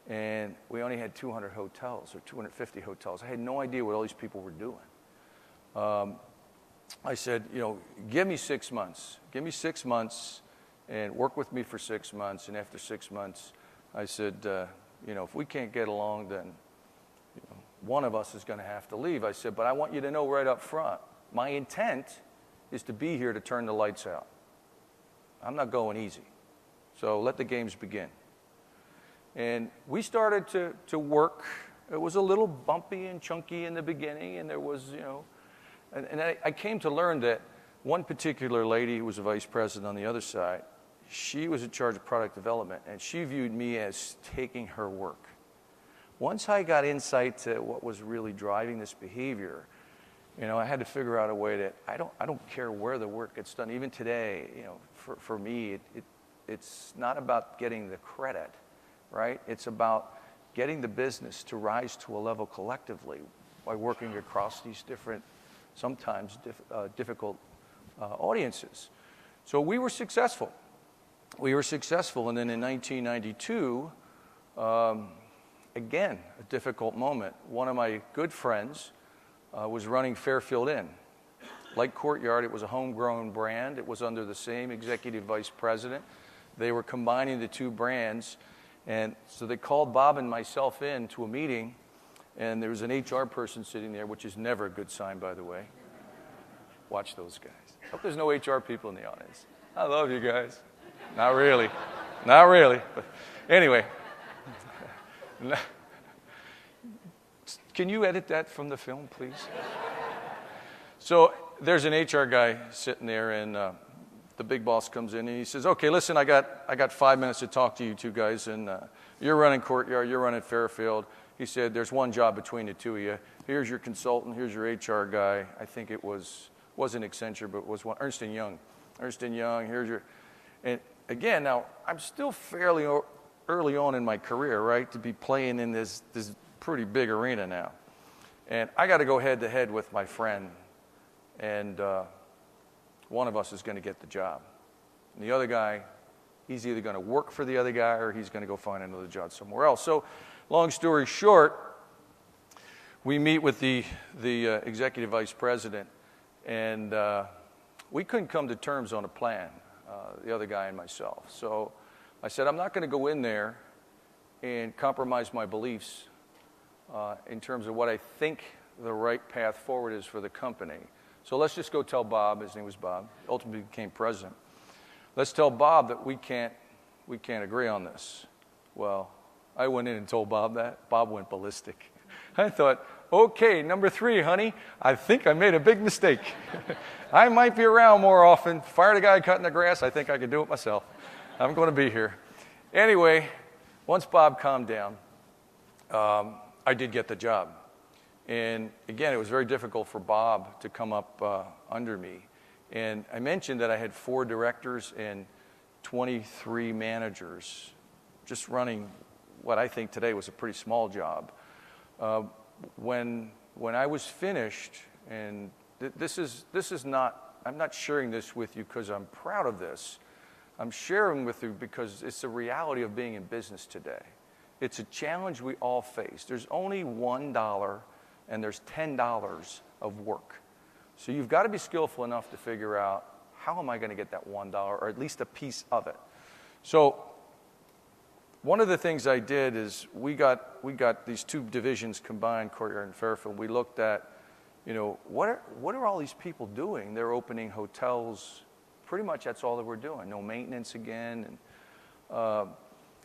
and we only had 200 hotels or 250 hotels. I had no idea what all these people were doing. I said, give me 6 months. Give me 6 months and work with me for 6 months. And after 6 months, I said, if we can't get along, then one of us is going to have to leave. I said, but I want you to know right up front, my intent is to be here to turn the lights out. I'm not going easy. So let the games begin. And we started to work. It was a little bumpy and chunky in the beginning, and there was, and I came to learn that one particular lady who was a vice president on the other side, she was in charge of product development, and she viewed me as taking her work. Once I got insight to what was really driving this behavior, I had to figure out a way that I don't care where the work gets done. Even today, for me, it's not about getting the credit, right? It's about getting the business to rise to a level collectively by working across these different, sometimes difficult audiences. So we were successful. And then in 1992, again, a difficult moment. One of my good friends was running Fairfield Inn. Like Courtyard, it was a homegrown brand. It was under the same executive vice president. They were combining the 2 brands. And so they called Bob and myself in to a meeting, and there was an HR person sitting there, which is never a good sign, by the way. Watch those guys. Hope there's no HR people in the audience. I love you guys. Not really. Not really. But anyway. Can you edit that from the film, please? So there's an HR guy sitting there, and the big boss comes in, and he says, okay, listen, I got 5 minutes to talk to you 2 guys, and you're running Courtyard, you're running Fairfield. He said, there's one job between the 2 of you. Here's your consultant, here's your HR guy. I think it wasn't Accenture, but it was one, Ernst & Young. Ernst & Young, here's your, and again, now, I'm still fairly early on in my career, right, to be playing in this pretty big arena now. And I got to go head-to-head with my friend, and one of us is going to get the job. And the other guy, he's either going to work for the other guy or he's going to go find another job somewhere else. So long story short, we meet with the executive vice president, and we couldn't come to terms on a plan, the other guy and myself. So I said, I'm not going to go in there and compromise my beliefs in terms of what I think the right path forward is for the company. So let's just go tell Bob, his name was Bob, ultimately became president. Let's tell Bob that we can't agree on this. Well, I went in and told Bob that. Bob went ballistic. I thought, okay, number 3, honey, I think I made a big mistake. I might be around more often. Fired a guy cutting the grass. I think I could do it myself. I'm going to be here. Anyway, once Bob calmed down, I did get the job. And again, it was very difficult for Bob to come up under me. And I mentioned that I had 4 directors and 23 managers just running what I think today was a pretty small job. When I was finished, and this is not, I'm not sharing this with you because I'm proud of this. I'm sharing with you because it's the reality of being in business today. It's a challenge we all face. There's only $1 and there's $10 of work. So you've got to be skillful enough to figure out, how am I going to get that $1 or at least a piece of it? So one of the things I did is we got these 2 divisions combined, Courtyard and Fairfield. We looked at, what are all these people doing? They're opening hotels. Pretty much that's all that we're doing. No maintenance again. And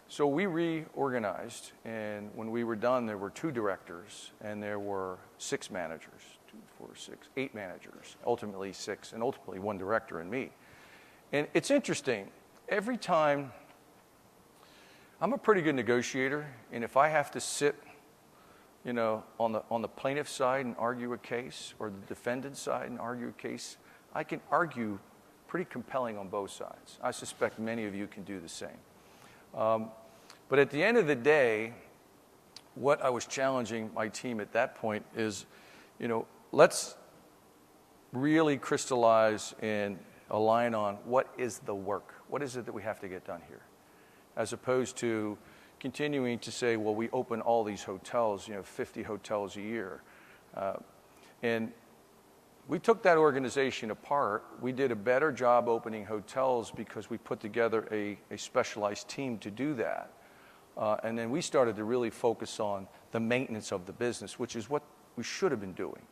so we reorganized, and when we were done, there were 2 directors, and there were 6 managers. 2, 4, 6, 8 managers, ultimately 6, and ultimately 1 director and me. And it's interesting. Every time, I'm a pretty good negotiator, and if I have to sit, on the plaintiff's side and argue a case, or the defendant's side and argue a case, I can argue pretty compelling on both sides. I suspect many of you can do the same. But at the end of the day, what I was challenging my team at that point is, let's really crystallize and align on what is the work. What is it that we have to get done here? As opposed to continuing to say, well, we open all these hotels, 50 hotels a year. And we took that organization apart. We did a better job opening hotels because we put together a specialized team to do that. And then we started to really focus on the maintenance of the business, which is what we should have been doing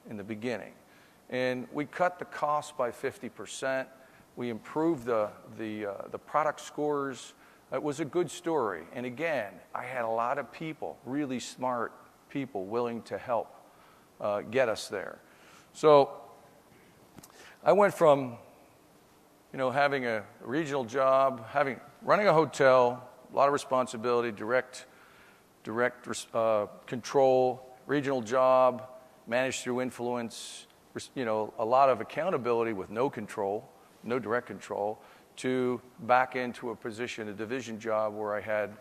in the beginning. And we cut the cost by 50%. We improved the product scores. It was a good story. And again, I had a lot of people, really smart people, willing to help get us there. So I went from, having a regional job, running a hotel, a lot of responsibility, direct control, regional job, managed through influence, a lot of accountability with no control, no direct control, to back into a position, a division job where I had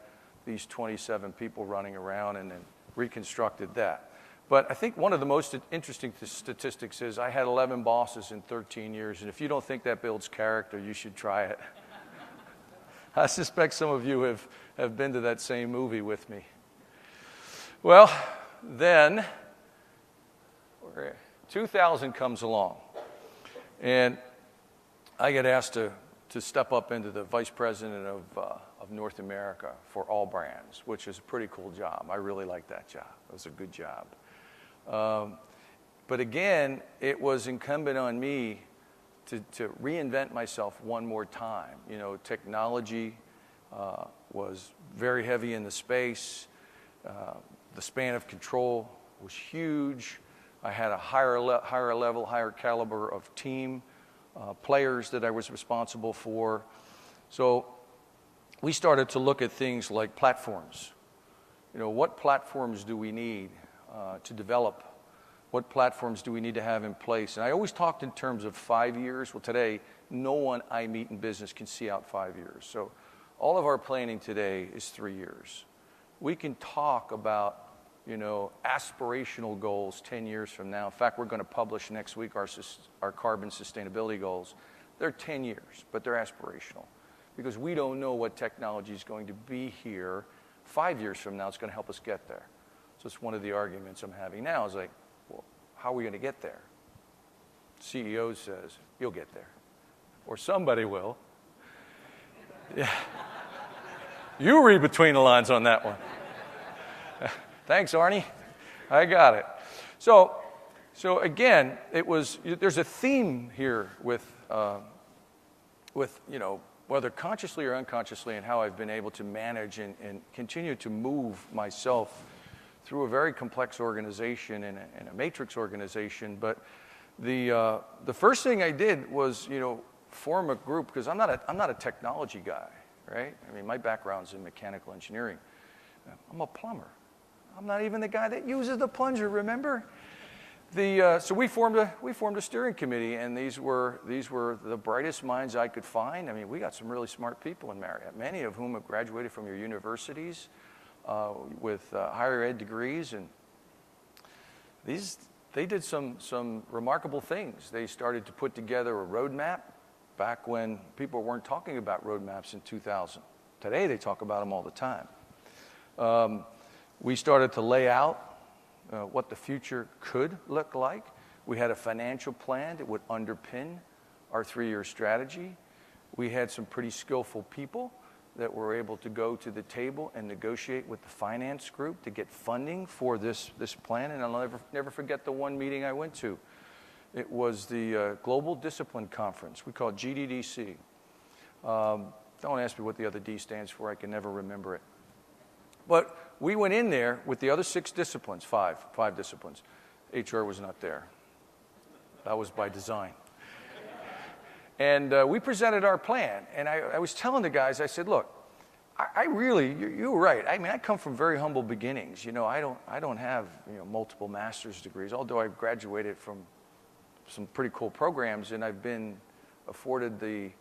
these 27 people running around and then reconstructed that. But I think one of the most interesting statistics is I had 11 bosses in 13 years, and if you don't think that builds character, you should try it. I suspect some of you have been to that same movie with me. Well, then 2000 comes along, and I get asked to step up into the vice president of North America for all brands, which is a pretty cool job. I really liked that job. It was a good job. But again, it was incumbent on me to reinvent myself one more time. Technology was very heavy in the space. The span of control was huge. I had a higher level, higher caliber of team players that I was responsible for. So we started to look at things like platforms. What platforms do we need to develop? What platforms do we need to have in place? And I always talked in terms of 5 years. Well, today, no one I meet in business can see out 5 years. So all of our planning today is 3 years. We can talk about, aspirational goals 10 years from now. In fact, we're going to publish next week our carbon sustainability goals. They're 10 years, but they're aspirational because we don't know what technology is going to be here 5 years from now. It's going to help us get there. So it's one of the arguments I'm having now is like, well, how are we going to get there? CEO says, you'll get there. Or somebody will. Yeah. You read between the lines on that one. Thanks, Arnie. I got it. So again, there's a theme here with whether consciously or unconsciously and how I've been able to manage and continue to move myself through a very complex organization and a matrix organization. But the first thing I did was, form a group because I'm not a technology guy, right? I mean, my background's in mechanical engineering. I'm a plumber. I'm not even the guy that uses the plunger, remember? So we formed a steering committee, and these were the brightest minds I could find. I mean, we got some really smart people in Marriott, many of whom have graduated from your universities with higher ed degrees, and they did some remarkable things. They started to put together a roadmap back when people weren't talking about roadmaps in 2000. Today they talk about them all the time. We started to lay out what the future could look like. We had a financial plan that would underpin our 3-year strategy. We had some pretty skillful people that were able to go to the table and negotiate with the finance group to get funding for this plan. And I'll never forget the one meeting I went to. It was the Global Discipline Conference. We call it GDDC. Don't ask me what the other D stands for. I can never remember it. But we went in there with the other 6 disciplines, five disciplines. HR was not there. That was by design. And we presented our plan. And I was telling the guys, I said, look, I really, you were right. I mean, I come from very humble beginnings. You know, I don't have multiple master's degrees, although I graduated from some pretty cool programs, and I've been afforded the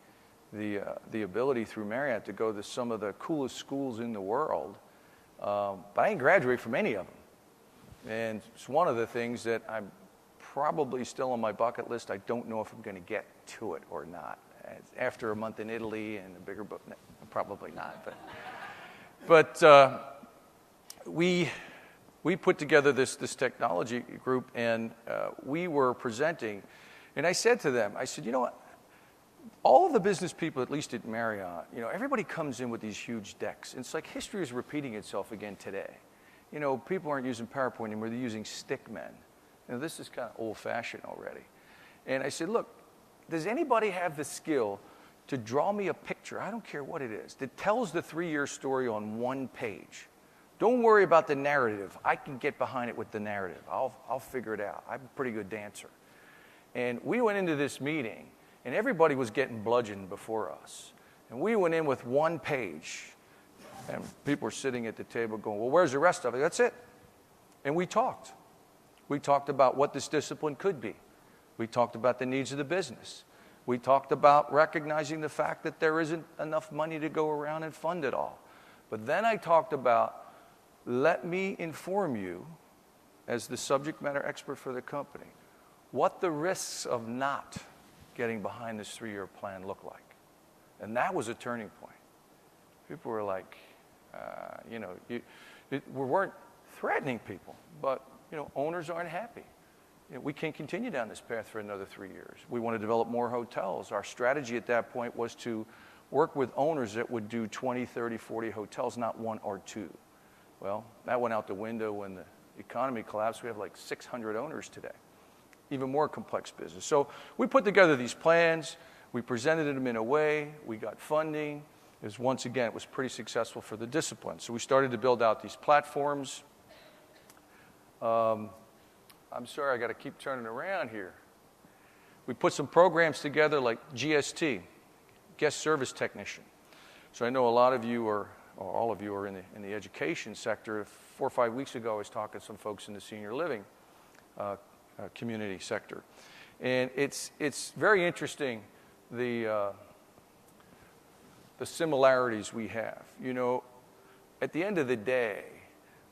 ability through Marriott to go to some of the coolest schools in the world. But I didn't graduate from any of them. And it's one of the things that I'm probably still on my bucket list. I don't know if I'm going to get to it or not. After a month in Italy and a bigger book, no, probably not. But we put together this technology group, and we were presenting. And I said to them, I said, you know what? All of the business people, at least at Marriott, everybody comes in with these huge decks. And it's like history is repeating itself again today. People aren't using PowerPoint anymore. They're using stickmen. This is kind of old-fashioned already. And I said, look, does anybody have the skill to draw me a picture, I don't care what it is, that tells the 3-year story on one page? Don't worry about the narrative. I can get behind it with the narrative. I'll figure it out. I'm a pretty good dancer. And we went into this meeting, and everybody was getting bludgeoned before us. And we went in with one page, and people were sitting at the table going, well, where's the rest of it? That's it. And we talked. We talked about what this discipline could be. We talked about the needs of the business. We talked about recognizing the fact that there isn't enough money to go around and fund it all. But then I talked about, let me inform you, as the subject matter expert for the company, what the risks of not getting behind this 3-year plan look like. And that was a turning point. People were like, we weren't threatening people, but owners aren't happy. We can't continue down this path for another 3 years. We want to develop more hotels. Our strategy at that point was to work with owners that would do 20, 30, 40 hotels, not 1 or 2. Well, that went out the window when the economy collapsed. We have like 600 owners today. Even more complex business. So we put together these plans. We presented them in a way. We got funding. Once again, it was pretty successful for the discipline. So we started to build out these platforms. I'm sorry, I got to keep turning around here. We put some programs together like GST, Guest Service Technician. So I know a lot of you or all of you are in the education sector. 4 or 5 weeks ago, I was talking to some folks in the senior living community sector. And it's very interesting, the similarities we have. At the end of the day,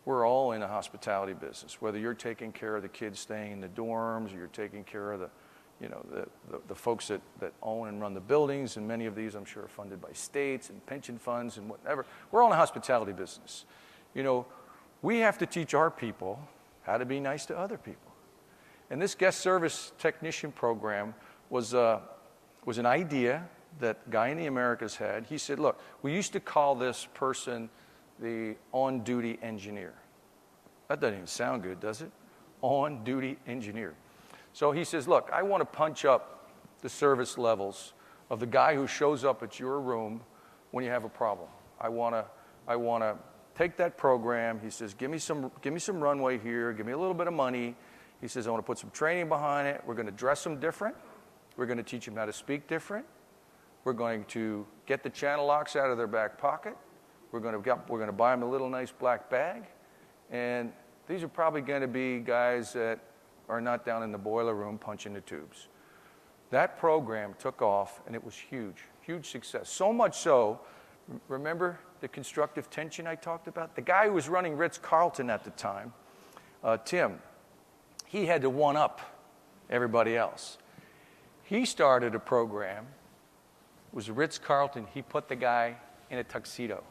we're all in a hospitality business, whether you're taking care of the kids staying in the dorms, or you're taking care of the folks that own and run the buildings, and many of these, I'm sure, are funded by states and pension funds and whatever. We're all in a hospitality business. We have to teach our people how to be nice to other people. And this guest service technician program was an idea that a guy in the Americas had. He said, look, we used to call this person the on-duty engineer. That doesn't even sound good, does it? On-duty engineer. So he says, look, I want to punch up the service levels of the guy who shows up at your room when you have a problem. I want to take that program. He says, give me some runway here. Give me a little bit of money. He says, I want to put some training behind it. We're going to dress them different. We're going to teach them how to speak different. We're going to get the channel locks out of their back pocket. We're going to buy them a little nice black bag. And these are probably going to be guys that are not down in the boiler room punching the tubes. That program took off, and it was huge, huge success. So much so, remember the constructive tension I talked about? The guy who was running Ritz-Carlton at the time, Tim, he had to one-up everybody else. He started a program, it was Ritz-Carlton, he put the guy in a tuxedo.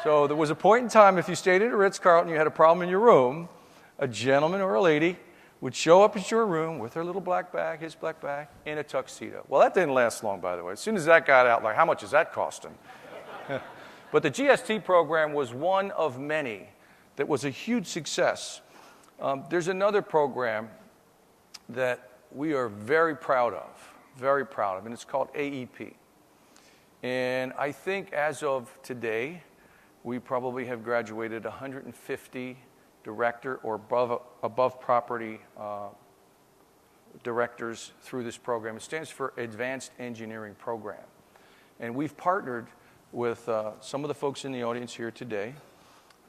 So there was a point in time, if you stayed at a Ritz-Carlton, you had a problem in your room, a gentleman or a lady would show up at your room with her little black bag, his black bag, in a tuxedo. Well, that didn't last long, by the way. As soon as that got out, like, how much is that costing? But the GST program was one of many that was a huge success. There's another program that we are very proud of, and it's called AEP. And I think as of today, we probably have graduated 150 director or above property directors through this program. It stands for Advanced Engineering Program. And we've partnered with some of the folks in the audience here today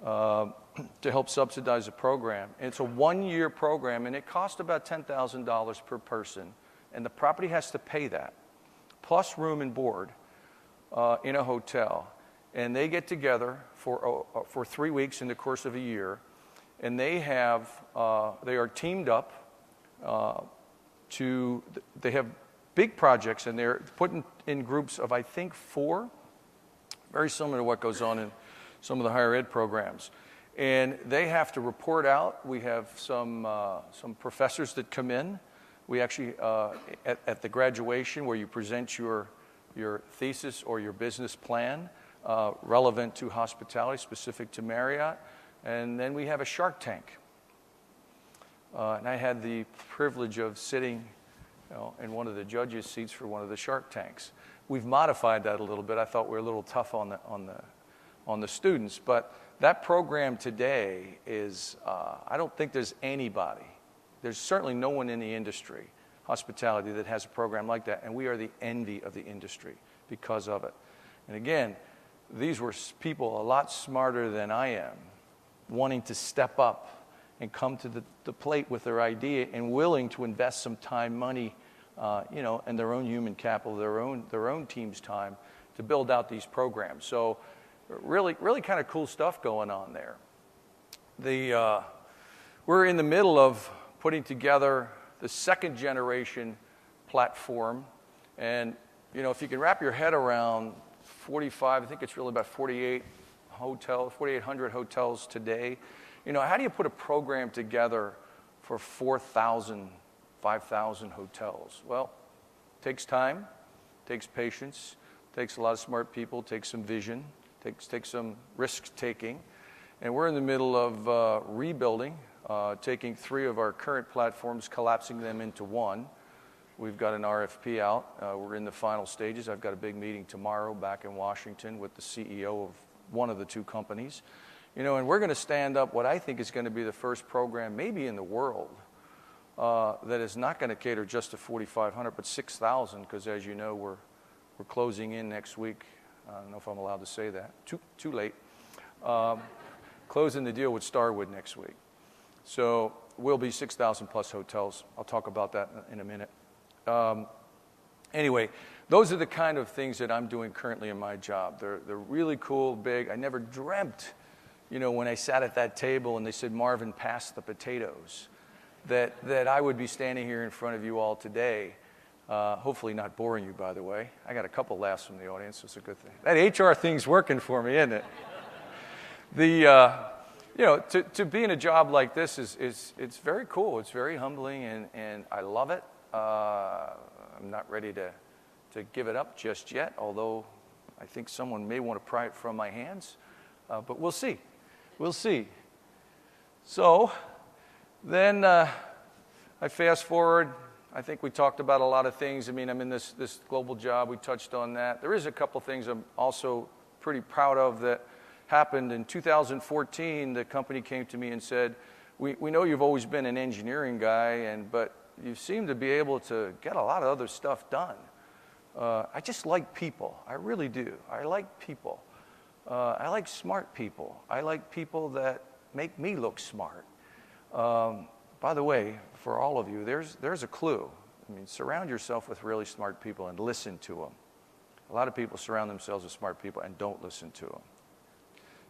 to help subsidize the program. And it's a one-year program, and it costs about $10,000 per person. And the property has to pay that, plus room and board in a hotel. And they get together for 3 weeks in the course of a year, and they are teamed up they have big projects, and they're put in groups of, I think, 4, very similar to what goes on in some of the higher ed programs. And they have to report out. We have some professors that come in. We actually, at the graduation where you present your thesis or your business plan, relevant to hospitality, specific to Marriott. And then we have a Shark Tank. And I had the privilege of sitting in one of the judges' seats for one of the Shark Tanks. We've modified that a little bit. I thought we were a little tough on the students. But that program today is, I don't think there's certainly no one in the industry, hospitality, that has a program like that. And we are the envy of the industry because of it. And again, these were people a lot smarter than I am, wanting to step up and come to the plate with their idea and willing to invest some time, money, and their own human capital, their own team's time to build out these programs. So really, really kind of cool stuff going on there. We're in the middle of putting together the second generation platform. And, if you can wrap your head around 45, I think it's really about 4,800 hotels today. How do you put a program together for 4,000, 5,000 hotels? Well, it takes time, takes patience, takes a lot of smart people, takes some vision, takes some risk-taking. And we're in the middle of rebuilding, taking 3 of our current platforms, collapsing them into one. We've got an RFP out. We're in the final stages. I've got a big meeting tomorrow back in Washington with the CEO of one of the 2 companies. And we're going to stand up what I think is going to be the first program, maybe in the world, that is not going to cater just to 4,500, but 6,000, because as you know, we're closing in next week. I don't know if I'm allowed to say that. Too late. Closing the deal with Starwood next week. So we'll be 6,000 plus hotels. I'll talk about that in a minute. Anyway, those are the kind of things that I'm doing currently in my job. They're really cool, big. I never dreamt, when I sat at that table and they said, Marvin, pass the potatoes, that I would be standing here in front of you all today. Hopefully not boring you, by the way. I got a couple laughs from the audience, so it's a good thing. That HR thing's working for me, isn't it? To be in a job like this it's very cool. It's very humbling, and I love it. I'm not ready to give it up just yet, although I think someone may want to pry it from my hands. But we'll see. We'll see. So then I fast forward. I think we talked about a lot of things. I mean, I'm in this global job. We touched on that. There is a couple things I'm also pretty proud of that happened in 2014. The company came to me and said, we know you've always been an engineering guy, but you seem to be able to get a lot of other stuff done. I just like people. I really do. I like people. I like smart people. I like people that make me look smart. by the way, for all of you, there's a clue. I mean, surround yourself with really smart people and listen to them. A lot of people surround themselves with smart people and don't listen to them.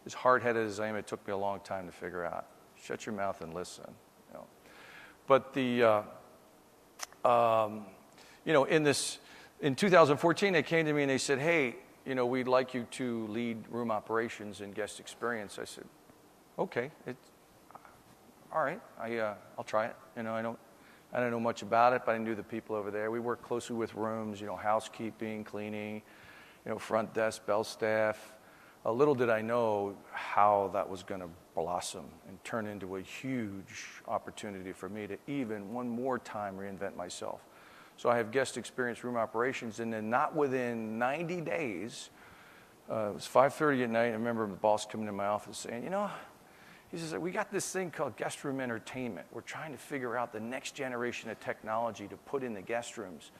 As hard-headed as I am, it took me a long time to figure out. Shut your mouth and listen. You know. But in 2014, they came to me and they said, hey, we'd like you to lead room operations and guest experience. I said, okay, all right, I'll try it. I don't know much about it, but I knew the people over there. We worked closely with rooms, housekeeping, cleaning, front desk, bell staff. Little did I know how that was going to blossom and turn into a huge opportunity for me to even one more time reinvent myself. So I have guest experience room operations, and then not within 90 days, it was 5:30 at night. I remember the boss coming to my office saying, he says, we got this thing called guest room entertainment. We're trying to figure out the next generation of technology to put in the guest rooms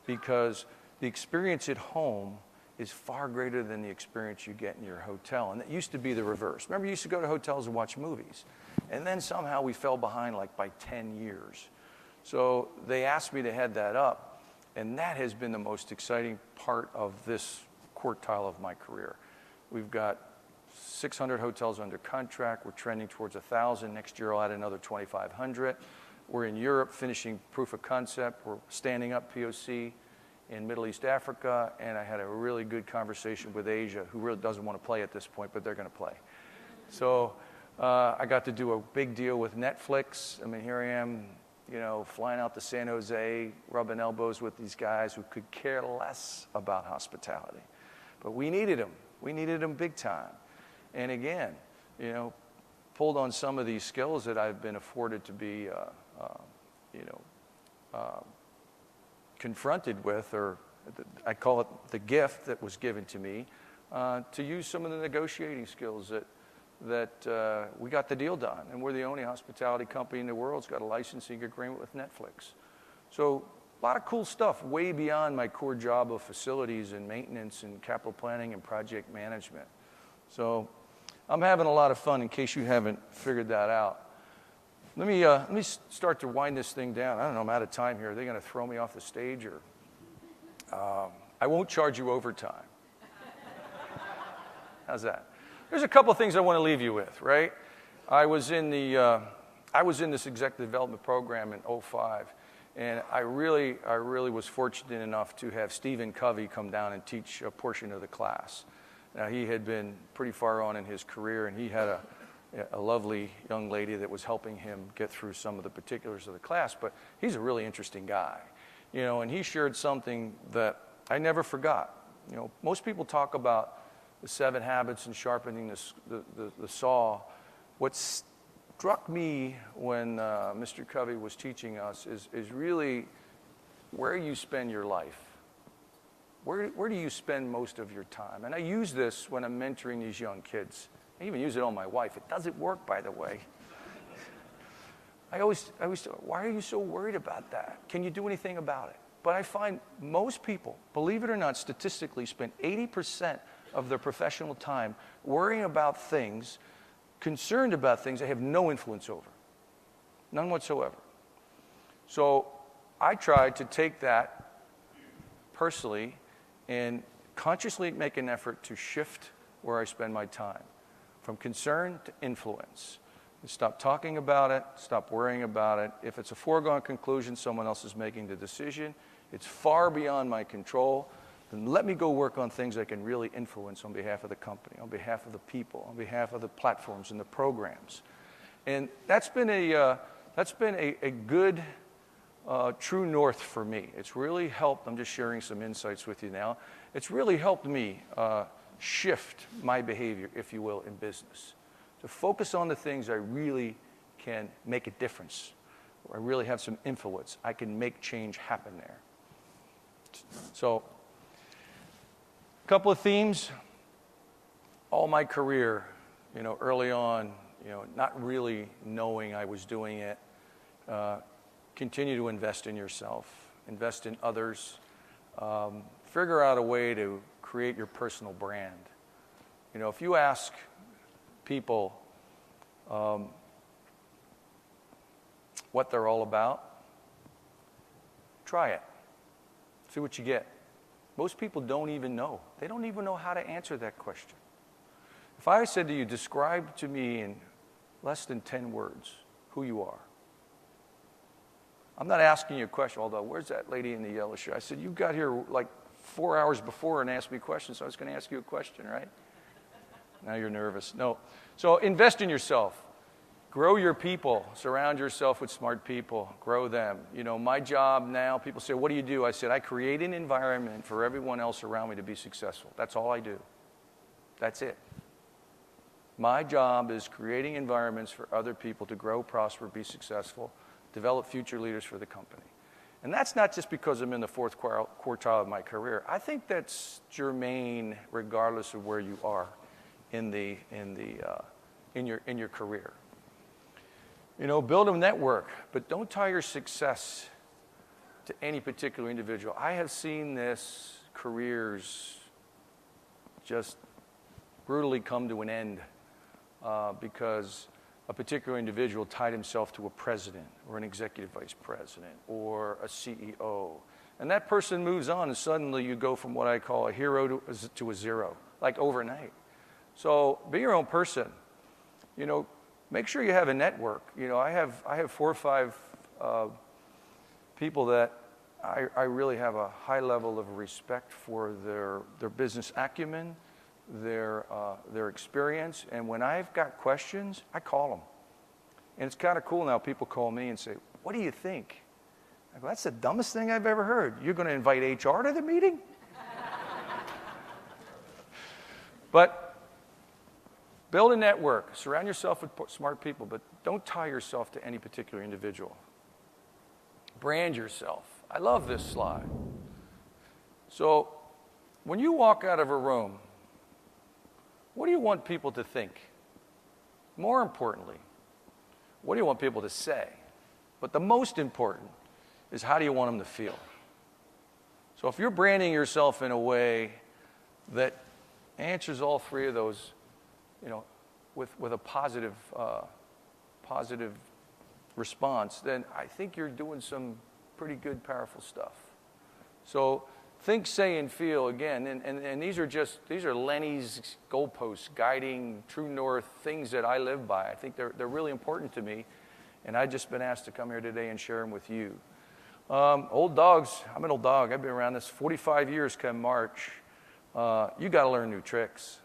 because the experience at home is far greater than the experience you get in your hotel. And it used to be the reverse. Remember, you used to go to hotels and watch movies. And then somehow we fell behind like by 10 years. So they asked me to head that up. And that has been the most exciting part of this quartile of my career. We've got 600 hotels under contract. We're trending towards 1,000. Next year, I'll add another 2,500. We're in Europe finishing proof of concept. We're standing up POC in Middle East Africa. And I had a really good conversation with Asia, who really doesn't want to play at this point, but they're going to play. So I got to do a big deal with Netflix. I mean, here I am, flying out to San Jose, rubbing elbows with these guys who could care less about hospitality. But we needed them. We needed them big time. And again, pulled on some of these skills that I've been afforded to be, confronted with, or I call it the gift that was given to me, to use some of the negotiating skills that we got the deal done. And we're the only hospitality company in the world that's got a licensing agreement with Netflix. So a lot of cool stuff, way beyond my core job of facilities and maintenance and capital planning and project management. So I'm having a lot of fun, in case you haven't figured that out. Let me start to wind this thing down. I don't know, I'm out of time here. Are they going to throw me off the stage? Or I won't charge you overtime. How's that? There's a couple things I want to leave you with, right? I was in this executive development program in 2005, and I really was fortunate enough to have Stephen Covey come down and teach a portion of the class. Now, he had been pretty far on in his career, and he had a lovely young lady that was helping him get through some of the particulars of the class, but he's a really interesting guy, and he shared something that I never forgot. Most people talk about the 7 habits and sharpening the saw. What struck me when Mr. Covey was teaching us is really where you spend your life. Where do you spend most of your time? And I use this when I'm mentoring these young kids. I even use it on my wife. It doesn't work, by the way. I always why are you so worried about that? Can you do anything about it? But I find most people, believe it or not, statistically spend 80% of their professional time worrying about things, concerned about things they have no influence over. None whatsoever. So I tried to take that personally and consciously make an effort to shift where I spend my time, from concern to influence. And stop talking about it, stop worrying about it. If it's a foregone conclusion, someone else is making the decision, it's far beyond my control, then let me go work on things I can really influence on behalf of the company, on behalf of the people, on behalf of the platforms and the programs. And that's been a good true north for me. It's really helped. I'm just sharing some insights with you now. It's really helped me shift my behavior, if you will, in business, to focus on the things I really can make a difference, where I really have some influence. I can make change happen there. So, a couple of themes. All my career, early on, not really knowing I was doing it. Continue to invest in yourself, invest in others, figure out a way to create your personal brand. If you ask people, what they're all about, try it. See what you get. Most people don't even know. They don't even know how to answer that question. If I said to you, describe to me in less than 10 words who you are. I'm not asking you a question, although where's that lady in the yellow shirt? I said, you got here like 4 hours before and asked me questions, so I was going to ask you a question, right? Now you're nervous. No. So invest in yourself. Grow your people. Surround yourself with smart people. Grow them. You know, my job now, people say, what do you do? I said, I create an environment for everyone else around me to be successful. That's all I do. That's it. My job is creating environments for other people to grow, prosper, be successful, develop future leaders for the company. And that's not just because I'm in the fourth quartile of my career. I think that's germane regardless of where you are in your career. You know, build a network, but don't tie your success to any particular individual. I have seen this, careers just brutally come to an end because a particular individual tied himself to a president or an executive vice president or a CEO. And that person moves on, and suddenly you go from what I call a hero to a zero, like overnight. So be your own person. You know, make sure you have a network. You know, I have 4 or 5 people that I really have a high level of respect for their business acumen, their experience, and when I've got questions, I call them. And it's kind of cool now. People call me and say, "What do you think?" I go, "That's the dumbest thing I've ever heard. You're going to invite HR to the meeting?" But build a network. Surround yourself with smart people, but don't tie yourself to any particular individual. Brand yourself. I love this slide. So when you walk out of a room, what do you want people to think? More importantly, what do you want people to say? But the most important is how do you want them to feel? So if you're branding yourself in a way that answers all 3 of those, you know, with a positive response, then I think you're doing some pretty good, powerful stuff. So think, say, and feel again, and these are Lenny's goalposts, guiding true north, things that I live by. I think they're really important to me, and I've just been asked to come here today and share them with you. Old dogs, I'm an old dog. I've been around this 45 years come March. You got to learn new tricks.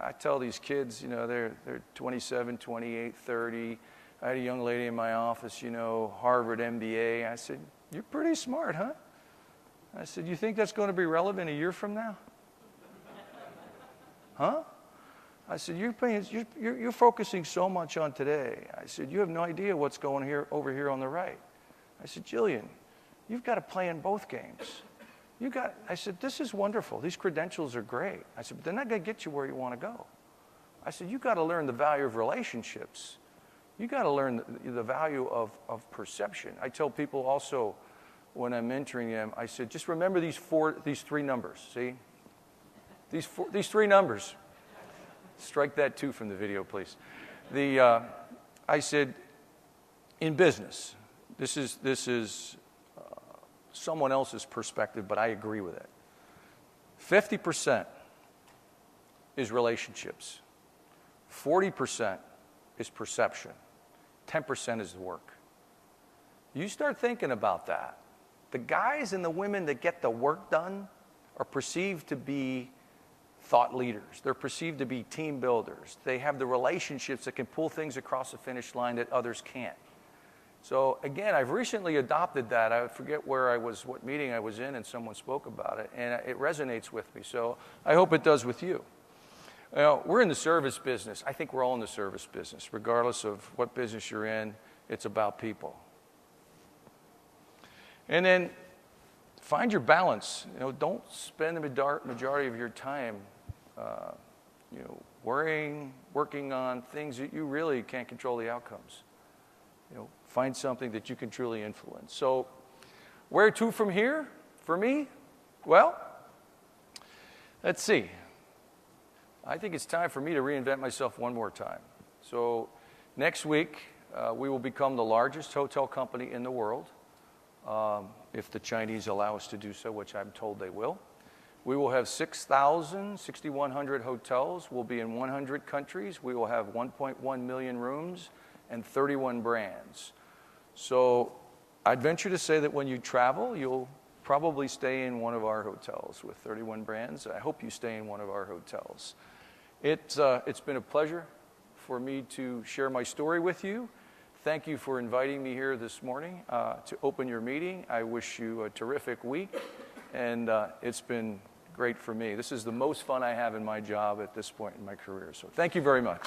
I tell these kids, you know, they're 27, 28, 30. I had a young lady in my office, you know, Harvard MBA. I said, "You're pretty smart, huh?" I said, "You think that's going to be relevant a year from now?" "Huh?" I said, "You're focusing so much on today." I said, "You have no idea what's going over here on the right." I said, "Jillian, you've got to play in both games. I said, "This is wonderful. These credentials are great." I said, "But they're not going to get you where you want to go." I said, "You've got to learn the value of relationships. You've got to learn the value of perception." I tell people also when I'm mentoring them, I said, just remember these 3 numbers, see? These 3 numbers. Strike that 2 from the video, please. I said, in business, this is someone else's perspective, but I agree with it. 50% is relationships. 40% is perception. 10% is the work. You start thinking about that. The guys and the women that get the work done are perceived to be thought leaders. They're perceived to be team builders. They have the relationships that can pull things across the finish line that others can't. So again, I've recently adopted that. I forget where I was, what meeting I was in, and someone spoke about it, and it resonates with me. So I hope it does with you. You know, we're in the service business. I think we're all in the service business. Regardless of what business you're in, it's about people. And then find your balance. You know, don't spend the majority of your time, you know, working on things that you really can't control the outcomes. You know, find something that you can truly influence. So, where to from here? For me, well, let's see. I think it's time for me to reinvent myself one more time. So, next week, We will become the largest hotel company in the world, if the Chinese allow us to do so, which I'm told they will. We will have 6,100 hotels. We'll be in 100 countries. We will have 1.1 million rooms and 31 brands. So I'd venture to say that when you travel, you'll probably stay in one of our hotels with 31 brands. I hope you stay in one of our hotels. It's been a pleasure for me to share my story with you. Thank you for inviting me here this morning to open your meeting. I wish you a terrific week, and it's been great for me. This is the most fun I have in my job at this point in my career. So thank you very much.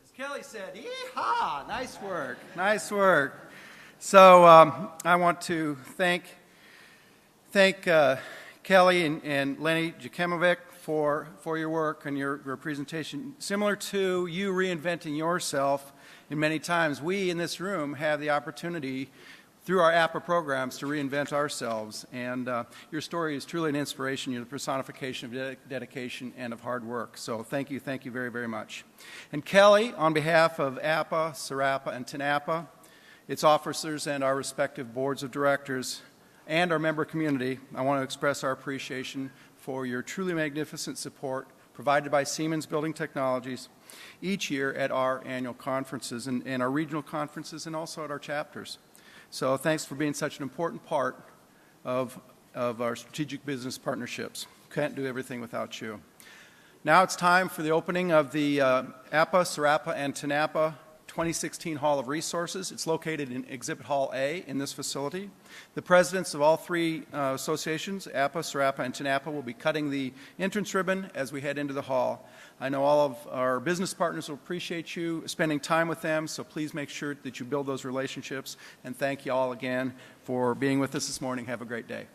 As Kelly said, yee-haw, nice work, nice work. So I want to thank Kelly and Leonard Jachimowicz for your work and your presentation. Similar to you reinventing yourself, and many times we in this room have the opportunity through our APPA programs to reinvent ourselves. And your story is truly an inspiration. You're the personification of dedication and of hard work. So thank you very, very much. And Kelly, on behalf of APPA, SRAPPA, and TNAPPA, its officers and our respective boards of directors, and our member community, I want to express our appreciation for your truly magnificent support provided by Siemens Building Technologies each year at our annual conferences and our regional conferences and also at our chapters. So thanks for being such an important part of our strategic business partnerships. Can't do everything without you. Now it's time for the opening of the APPA, SRAPPA, and TNAPPA 2016 Hall of Resources. It's located in Exhibit Hall A in this facility. The presidents of all three associations, APPA, SRAPPA, and TNAPPA, will be cutting the entrance ribbon as we head into the hall. I know all of our business partners will appreciate you spending time with them, so please make sure that you build those relationships. And thank you all again for being with us this morning. Have a great day.